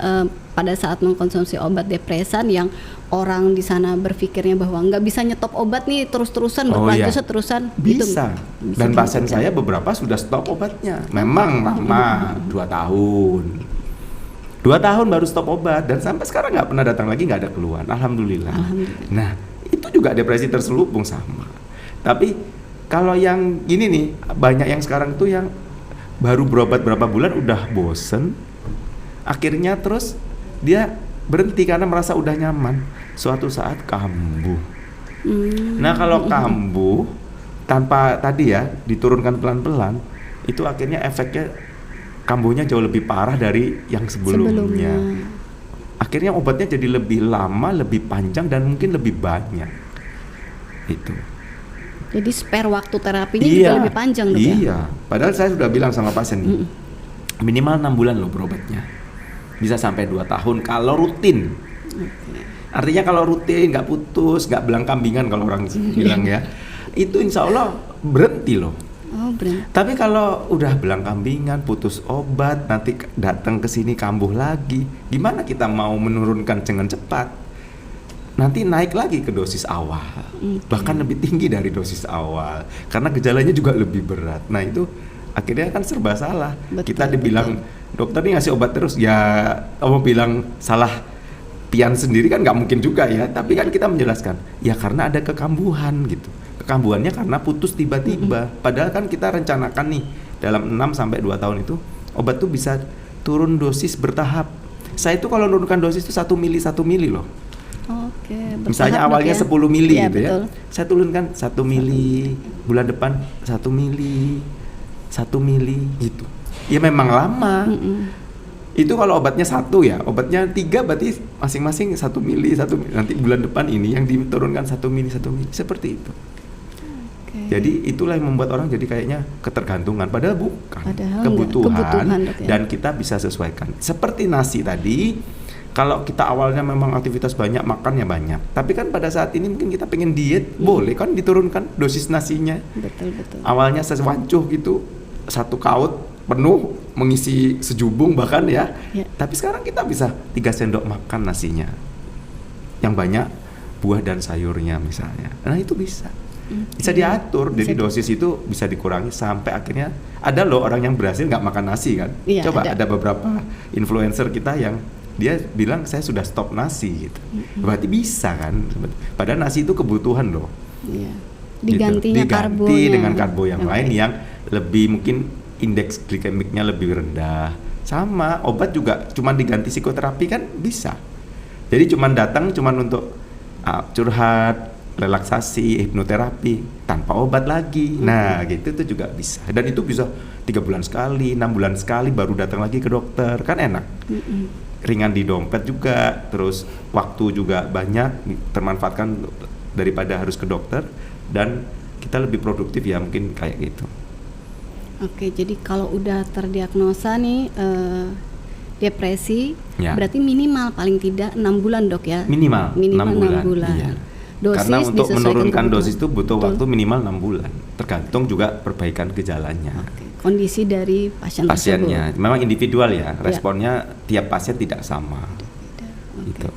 pada saat mengkonsumsi obat depresan yang orang di sana berpikirnya bahwa nggak bisa nyetop obat nih terus-terusan berlanjut seterusan. Bisa. Dan pasien saya beberapa sudah stop obatnya. Memang lama, 2 tahun. 2 tahun baru stop obat dan sampai sekarang nggak pernah datang lagi, nggak ada keluhan. Alhamdulillah. Nah, itu juga depresi terselubung sama. Tapi kalau yang gini nih, banyak yang sekarang tuh yang baru berobat berapa bulan udah bosen, akhirnya terus dia berhenti karena merasa udah nyaman. Suatu saat kambuh. Nah kalau kambuh tanpa tadi ya diturunkan pelan-pelan, itu akhirnya efeknya kambuhnya jauh lebih parah dari yang sebelumnya. Akhirnya obatnya jadi lebih lama, lebih panjang dan mungkin lebih banyak. Itu. Jadi spare waktu terapinya juga lebih panjang dok ya? Iya, padahal saya sudah bilang sama pasien minimal 6 bulan loh berobatnya. Bisa sampai 2 tahun kalau rutin. Artinya kalau rutin, nggak putus, nggak belang kambingan kalau orang bilang ya. Itu insya Allah berhenti loh. Oh, berhenti. Tapi kalau udah belang kambingan, putus obat, nanti datang ke sini kambuh lagi, gimana kita mau menurunkan dengan cepat? Nanti naik lagi ke dosis awal, bahkan lebih tinggi dari dosis awal, karena gejalanya juga lebih berat. Nah itu akhirnya kan serba salah. Kita dibilang dokter nih ngasih obat terus, ya kamu bilang salah pian sendiri kan nggak mungkin juga ya. Tapi kan kita menjelaskan, ya karena ada kekambuhan gitu. Kekambuhannya karena putus tiba-tiba. Padahal kan kita rencanakan nih dalam 6-2 tahun itu obat tuh bisa turun dosis bertahap. Saya itu kalau menurunkan dosis itu 1 mili loh. Oke, misalnya awalnya ya? 10 mili ya, gitu betul. ya. Saya turunkan 1 mili, bulan depan 1 mili, 1 mili gitu. Ya memang lama. Itu kalau obatnya 1 ya, obatnya 3 berarti masing-masing 1 mili, nanti bulan depan ini yang diturunkan 1 mili, seperti itu. Jadi itulah yang membuat orang jadi kayaknya ketergantungan, padahal bukan. Kebutuhan dok, ya? Dan kita bisa sesuaikan. Seperti nasi tadi, kalau kita awalnya memang aktivitas banyak, makannya banyak, tapi kan pada saat ini mungkin kita pengen diet, boleh kan diturunkan dosis nasinya. Betul. Awalnya sewancuh gitu, 1 kaut penuh mengisi sejubung bahkan ya. Tapi sekarang kita bisa 3 sendok makan nasinya, yang banyak buah dan sayurnya misalnya. Nah itu bisa diatur. Jadi dosis itu bisa dikurangi sampai akhirnya ada loh orang yang berhasil nggak makan nasi kan. Coba ada beberapa influencer kita yang dia bilang saya sudah stop nasi gitu. Berarti bisa kan. Padahal nasi itu kebutuhan loh. Digantinya gitu. Diganti dengan karbo yang lain yang lebih mungkin indeks glikemiknya lebih rendah. Sama obat juga cuman diganti psikoterapi kan bisa. Jadi cuman datang cuman untuk curhat, relaksasi, hipnoterapi tanpa obat lagi. Nah gitu itu juga bisa. Dan itu bisa 3 bulan sekali, 6 bulan sekali baru datang lagi ke dokter. Kan enak. Ringan di dompet juga, terus waktu juga banyak termanfaatkan daripada harus ke dokter, dan kita lebih produktif ya mungkin kayak gitu. Oke, jadi kalau udah terdiagnosa nih depresi, berarti minimal paling tidak 6 bulan dok ya? Minimal 6 bulan. Iya. Dosis karena untuk menurunkan dosis itu butuh waktu minimal 6 bulan, tergantung juga perbaikan gejalanya. Kondisi dari pasiennya tersebut. Memang individual ya, responnya tiap pasien tidak sama. Gitu.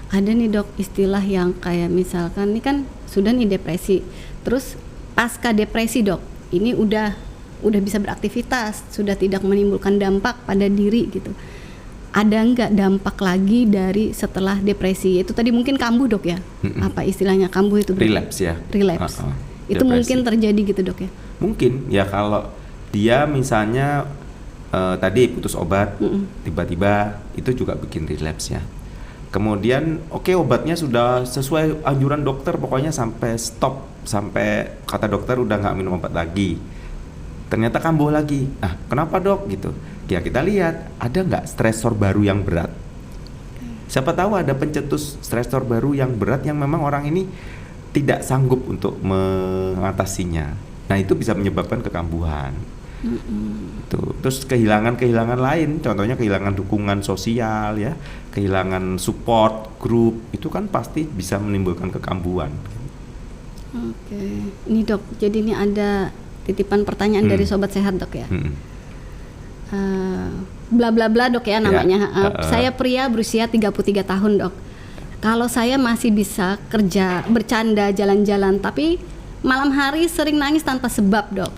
Ada nih dok istilah yang kayak misalkan ini kan sudah nih depresi, terus pasca depresi dok, ini udah bisa beraktivitas, sudah tidak menimbulkan dampak pada diri gitu. Ada nggak dampak lagi dari setelah depresi? Itu tadi mungkin kambuh dok ya? Apa istilahnya kambuh itu? Relapse ya. Relapse. Itu depresi. Mungkin terjadi gitu dok ya? Mungkin ya kalau dia misalnya tadi putus obat, tiba-tiba itu juga bikin relapse ya. Kemudian obatnya sudah sesuai anjuran dokter, pokoknya sampai stop, sampai kata dokter udah nggak minum obat lagi. Ternyata kambuh lagi. Nah kenapa dok gitu? Ya kita lihat ada nggak stresor baru yang berat. Siapa tahu ada pencetus stresor baru yang berat yang memang orang ini tidak sanggup untuk mengatasinya. Nah itu bisa menyebabkan kekambuhan. Terus kehilangan lain, contohnya kehilangan dukungan sosial ya, kehilangan support group, itu kan pasti bisa menimbulkan kekambuhan. Ini dok, jadi ini ada titipan pertanyaan dari sobat sehat dok ya. Bla bla bla dok ya namanya. Saya pria berusia 33 tahun dok. Kalau saya masih bisa kerja, bercanda, jalan-jalan, tapi malam hari sering nangis tanpa sebab dok.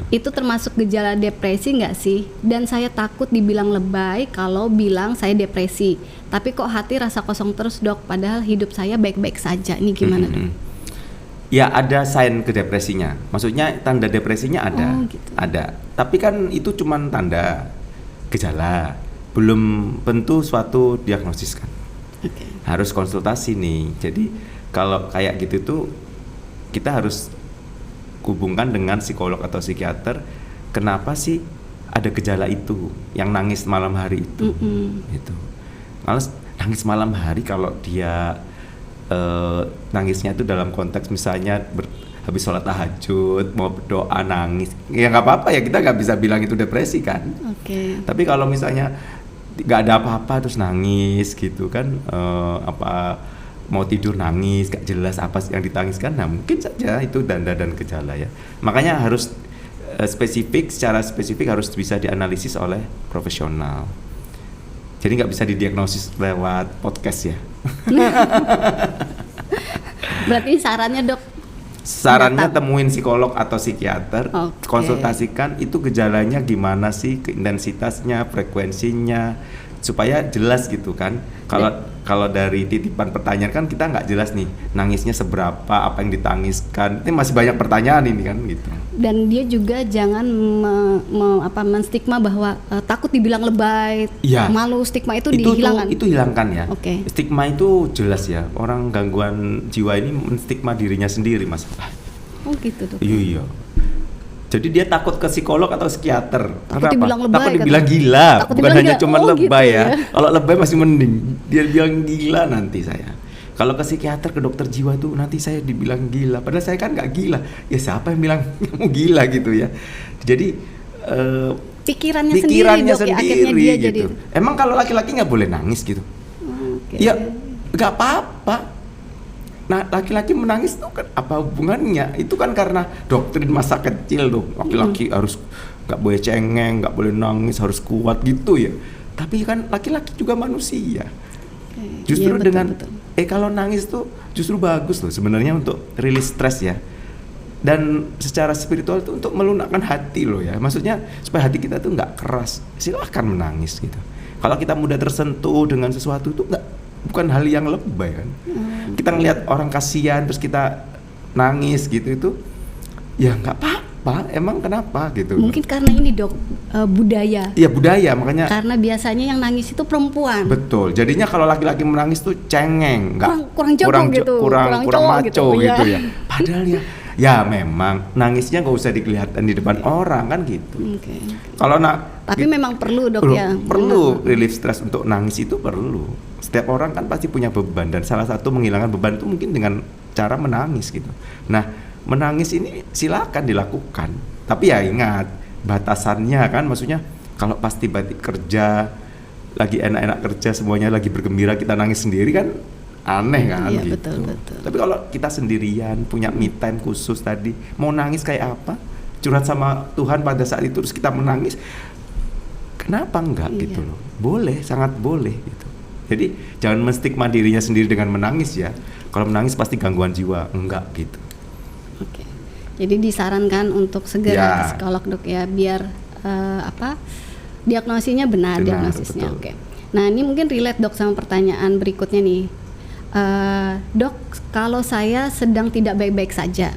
Itu termasuk gejala depresi nggak sih? Dan saya takut dibilang lebay kalau bilang saya depresi. Tapi kok hati rasa kosong terus dok, padahal hidup saya baik-baik saja. Ini gimana dok? Ya ada sign ke depresinya, maksudnya tanda depresinya ada, gitu. Ada. Tapi kan itu cuma tanda gejala, belum tentu suatu diagnosis kan. Harus konsultasi nih. Jadi kalau kayak gitu tuh kita harus hubungkan dengan psikolog atau psikiater. Kenapa sih ada gejala itu, yang nangis malam hari itu? Gitu. Males nangis malam hari kalau dia nangisnya itu dalam konteks misalnya habis sholat tahajud mau berdoa nangis, ya nggak apa-apa ya, kita nggak bisa bilang itu depresi kan. Tapi kalau misalnya nggak ada apa-apa terus nangis gitu kan, mau tidur nangis gak jelas apa yang ditangiskan, nah mungkin saja itu tanda dan gejala ya. Makanya harus secara spesifik harus bisa dianalisis oleh profesional. Jadi nggak bisa didiagnosis lewat podcast ya. Berarti sarannya dok? Sarannya temuin psikolog atau psikiater, konsultasikan itu gejalanya gimana sih, intensitasnya, frekuensinya, supaya jelas gitu kan. Kalau dari titipan pertanyaan kan kita nggak jelas nih, nangisnya seberapa, apa yang ditangiskan, ini masih banyak pertanyaan ini kan gitu. Dan dia juga jangan menstigma bahwa takut dibilang lebay, malu, stigma itu dihilangkan. Itu hilangkan ya. Stigma itu jelas ya, orang gangguan jiwa ini menstigma dirinya sendiri mas. Oh gitu dok. Iya. Jadi dia takut ke psikolog atau psikiater. Takut dibilang lebay, takut dibilang gila, bukan hanya cuma lebay gitu ya. Kalau lebay masih mending, dia bilang gila nanti saya. Kalau ke psikiater, ke dokter jiwa itu nanti saya dibilang gila. Padahal saya kan nggak gila. Ya siapa yang bilang kamu gila gitu ya. Jadi pikirannya sendiri akhirnya dia gitu. Jadi. Emang kalau laki-laki nggak boleh nangis gitu? Ya nggak apa-apa. Nah laki-laki menangis itu kan apa hubungannya? Itu kan karena doktrin masa kecil tuh. Laki-laki harus nggak boleh cengeng, nggak boleh nangis, harus kuat gitu ya. Tapi kan laki-laki juga manusia. Justru betul. Kalau nangis tuh justru bagus loh sebenarnya untuk rilis stres ya. Dan secara spiritual tuh untuk melunakkan hati loh ya. Maksudnya supaya hati kita tuh nggak keras. Silahkan menangis gitu. Kalau kita mudah tersentuh dengan sesuatu itu bukan hal yang lebay kan. Kita ngelihat orang kasihan terus kita nangis gitu itu ya nggak apa-apa. Emang kenapa gitu? Mungkin karena ini dok budaya. Iya budaya makanya. Karena biasanya yang nangis itu perempuan. Betul. Jadinya kalau laki-laki menangis tuh cengeng, kurang maco gitu ya. Padahal ya memang nangisnya nggak usah dikelihatan di depan orang kan gitu. Kalau tapi memang perlu dok ya. Perlu relief stress untuk nangis itu perlu. Setiap orang kan pasti punya beban dan salah satu menghilangkan beban itu mungkin dengan cara menangis gitu. Nah menangis ini silakan dilakukan. Tapi ya ingat batasannya kan, maksudnya kalau pasti kerja lagi enak-enak kerja semuanya lagi bergembira kita nangis sendiri kan aneh kan gitu. Betul. Tapi kalau kita sendirian punya me time khusus tadi mau nangis kayak apa, curhat sama Tuhan pada saat itu terus kita menangis, kenapa enggak gitu loh? Boleh, sangat boleh gitu. Jadi jangan menstigma dirinya sendiri dengan menangis ya. Kalau menangis pasti gangguan jiwa, enggak gitu. Jadi disarankan untuk segera ke psikolog dok ya, biar diagnosinya benar diagnosisnya. Nah ini mungkin relate dok sama pertanyaan berikutnya nih. Dok, kalau saya sedang tidak baik-baik saja,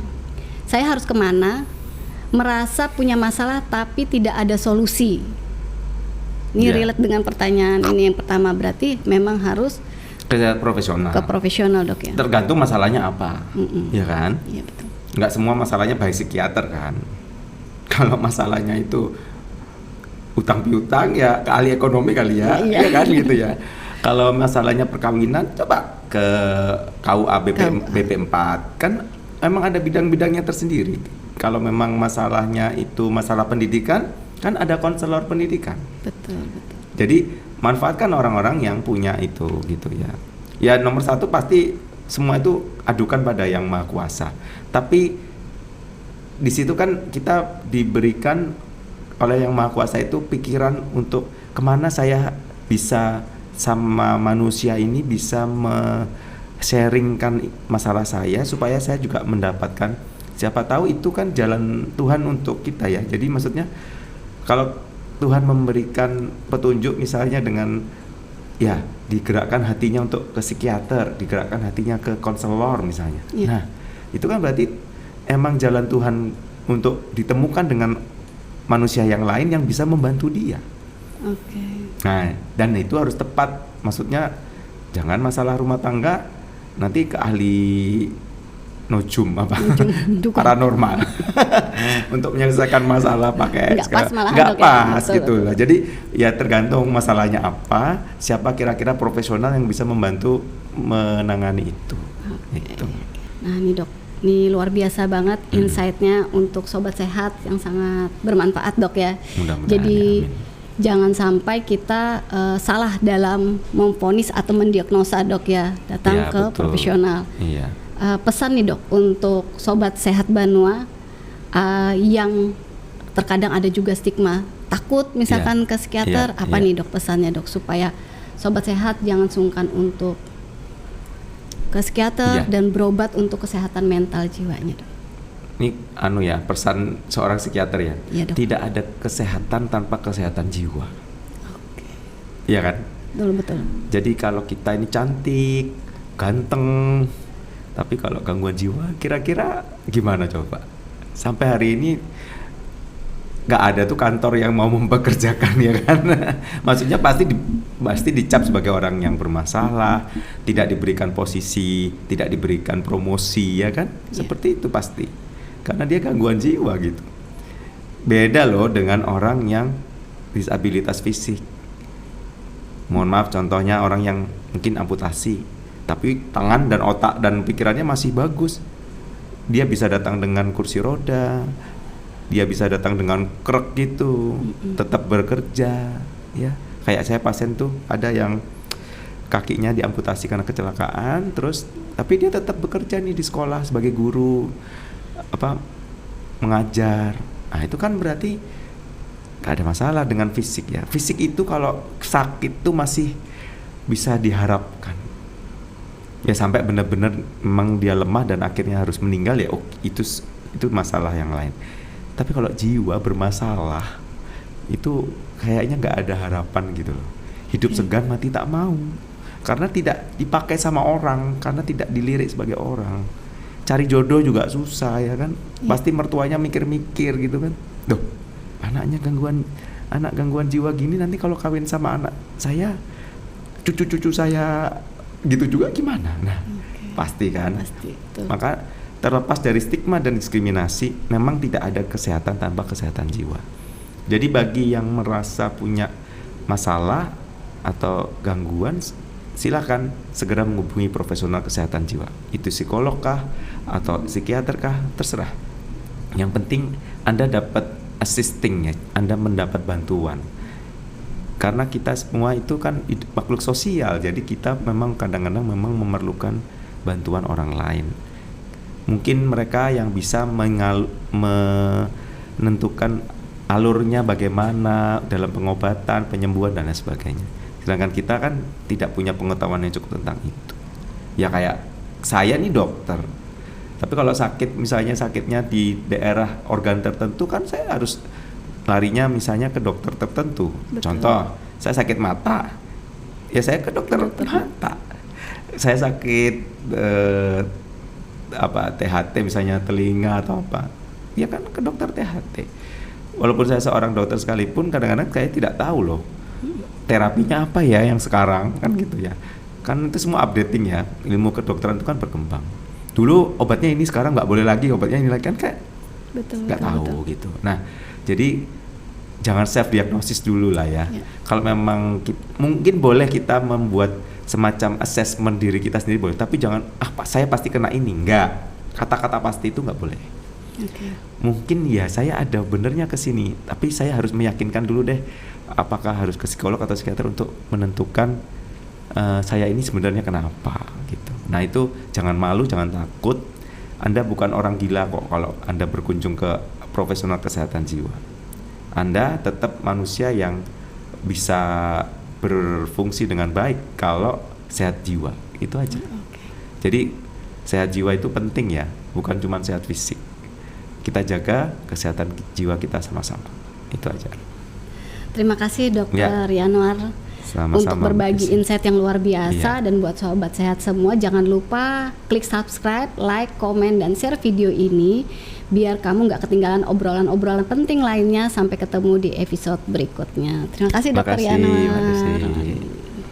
saya harus kemana? Merasa punya masalah tapi tidak ada solusi. Ini relate dengan pertanyaan ini yang pertama, berarti memang harus ke profesional. Ke profesional dok ya. Tergantung masalahnya apa, ya kan? Iya betul. Nggak semua masalahnya baik psikiater kan. Kalau masalahnya itu utang piutang ya ke ahli ekonomi kali ya, ya kan gitu ya. Kalau masalahnya perkawinan coba ke KUA BP4 kan memang ada bidang-bidangnya tersendiri. Kalau memang masalahnya itu masalah pendidikan kan ada konselor pendidikan. Betul. Jadi manfaatkan orang-orang yang punya itu gitu ya. Ya nomor satu pasti semua itu adukan pada Yang Maha Kuasa. Tapi di situ kan kita diberikan oleh Yang Maha Kuasa itu pikiran untuk kemana saya bisa sama manusia ini bisa sharingkan masalah saya supaya saya juga mendapatkan, siapa tahu itu kan jalan Tuhan untuk kita ya. Jadi maksudnya kalau Tuhan memberikan petunjuk misalnya dengan ya digerakkan hatinya untuk ke psikiater, digerakkan hatinya ke konselor misalnya. Nah itu kan berarti emang jalan Tuhan untuk ditemukan dengan manusia yang lain yang bisa membantu dia. Nah dan itu harus tepat, maksudnya jangan masalah rumah tangga nanti ke ahli nujum paranormal untuk menyelesaikan masalah pakai nggak pas gitu lah. Jadi ya tergantung masalahnya apa, siapa kira-kira profesional yang bisa membantu menangani itu. Gitu. Nah ini dok, ini luar biasa banget insight-nya untuk sobat sehat yang sangat bermanfaat dok ya. Mudah-mudahan, jadi jangan sampai kita salah dalam memvonis atau mendiagnosa dok ya, datang ke profesional. Pesan nih dok untuk sobat sehat Banua yang terkadang ada juga stigma takut misalkan ke psikiater. Apa nih dok pesannya dok supaya sobat sehat jangan sungkan untuk ke psikiater dan berobat untuk kesehatan mental jiwanya dok? Ini pesan seorang psikiater ya, tidak ada kesehatan tanpa kesehatan jiwa. Iya kan? Betul. Jadi kalau kita ini cantik, ganteng, tapi kalau gangguan jiwa kira-kira gimana coba? Sampai hari ini nggak ada tuh kantor yang mau mempekerjakan ya kan? Maksudnya pasti dicap sebagai orang yang bermasalah, tidak diberikan posisi, tidak diberikan promosi ya kan? Seperti itu pasti. Karena dia gangguan jiwa gitu. Beda loh dengan orang yang disabilitas fisik. Mohon maaf, contohnya orang yang mungkin amputasi, tapi tangan dan otak dan pikirannya masih bagus. Dia bisa datang dengan kursi roda, dia bisa datang dengan krek gitu, tetap bekerja. Ya, kayak saya pasien tuh ada yang kakinya diamputasi karena kecelakaan, tapi dia tetap bekerja nih di sekolah sebagai guru. Mengajar. Nah itu kan berarti gak ada masalah dengan fisik ya. Fisik itu kalau sakit tuh masih bisa diharapkan ya, sampai benar-benar memang dia lemah dan akhirnya harus meninggal ya, itu masalah yang lain. Tapi kalau jiwa bermasalah itu kayaknya gak ada harapan gitu loh. Hidup segan mati tak mau, karena tidak dipakai sama orang, karena tidak dilirik sebagai orang. Cari jodoh juga susah ya kan, pasti mertuanya mikir-mikir gitu kan, loh anak gangguan jiwa gini, nanti kalau kawin sama anak saya, cucu-cucu saya gitu juga gimana? Nah pasti kan. Maka terlepas dari stigma dan diskriminasi, memang tidak ada kesehatan tanpa kesehatan jiwa. Jadi bagi yang merasa punya masalah atau gangguan, silakan segera menghubungi profesional kesehatan jiwa. Itu psikolog kah atau psikiater kah, terserah. Yang penting Anda dapat assisting, Anda mendapat bantuan. Karena kita semua itu kan makhluk sosial, jadi kita memang kadang-kadang memang memerlukan bantuan orang lain. Mungkin mereka yang bisa menentukan alurnya bagaimana dalam pengobatan, penyembuhan dan lain sebagainya. Sedangkan kita kan tidak punya pengetahuan yang cukup tentang itu. Ya kayak saya nih dokter, tapi kalau sakit, misalnya sakitnya di daerah organ tertentu, kan saya harus larinya misalnya ke dokter tertentu. Betul. Contoh, saya sakit mata, ya saya ke dokter mata. Saya sakit THT misalnya telinga atau apa, ya kan ke dokter THT. Walaupun saya seorang dokter sekalipun, kadang-kadang saya tidak tahu loh terapinya apa ya yang sekarang, kan gitu ya. Kan itu semua updating ya, ilmu kedokteran itu kan berkembang. Dulu obatnya ini, sekarang nggak boleh lagi, obatnya ini lagi, kan kayak nggak tahu gitu. Nah jadi jangan self diagnosis dulu lah ya. Kalau memang mungkin boleh kita membuat semacam assessment diri kita sendiri boleh, tapi jangan saya pasti kena ini, enggak. Kata-kata pasti itu nggak boleh. Mungkin ya saya ada benernya ke sini, tapi saya harus meyakinkan dulu deh, apakah harus ke psikolog atau psikiater untuk menentukan saya ini sebenarnya kenapa gitu. Nah itu jangan malu, jangan takut. Anda bukan orang gila kok kalau Anda berkunjung ke profesional kesehatan jiwa. Anda tetap manusia yang bisa berfungsi dengan baik kalau sehat jiwa, itu aja. Jadi sehat jiwa itu penting ya, bukan cuma sehat fisik. Kita jaga kesehatan jiwa kita sama-sama, itu aja. Terima kasih Dr. Yanuar untuk berbagi insight yang luar biasa. Dan buat sobat sehat semua, jangan lupa klik subscribe, like, komen, dan share video ini biar kamu gak ketinggalan obrolan-obrolan penting lainnya. Sampai ketemu di episode berikutnya. Terima kasih Dr. Yanuar.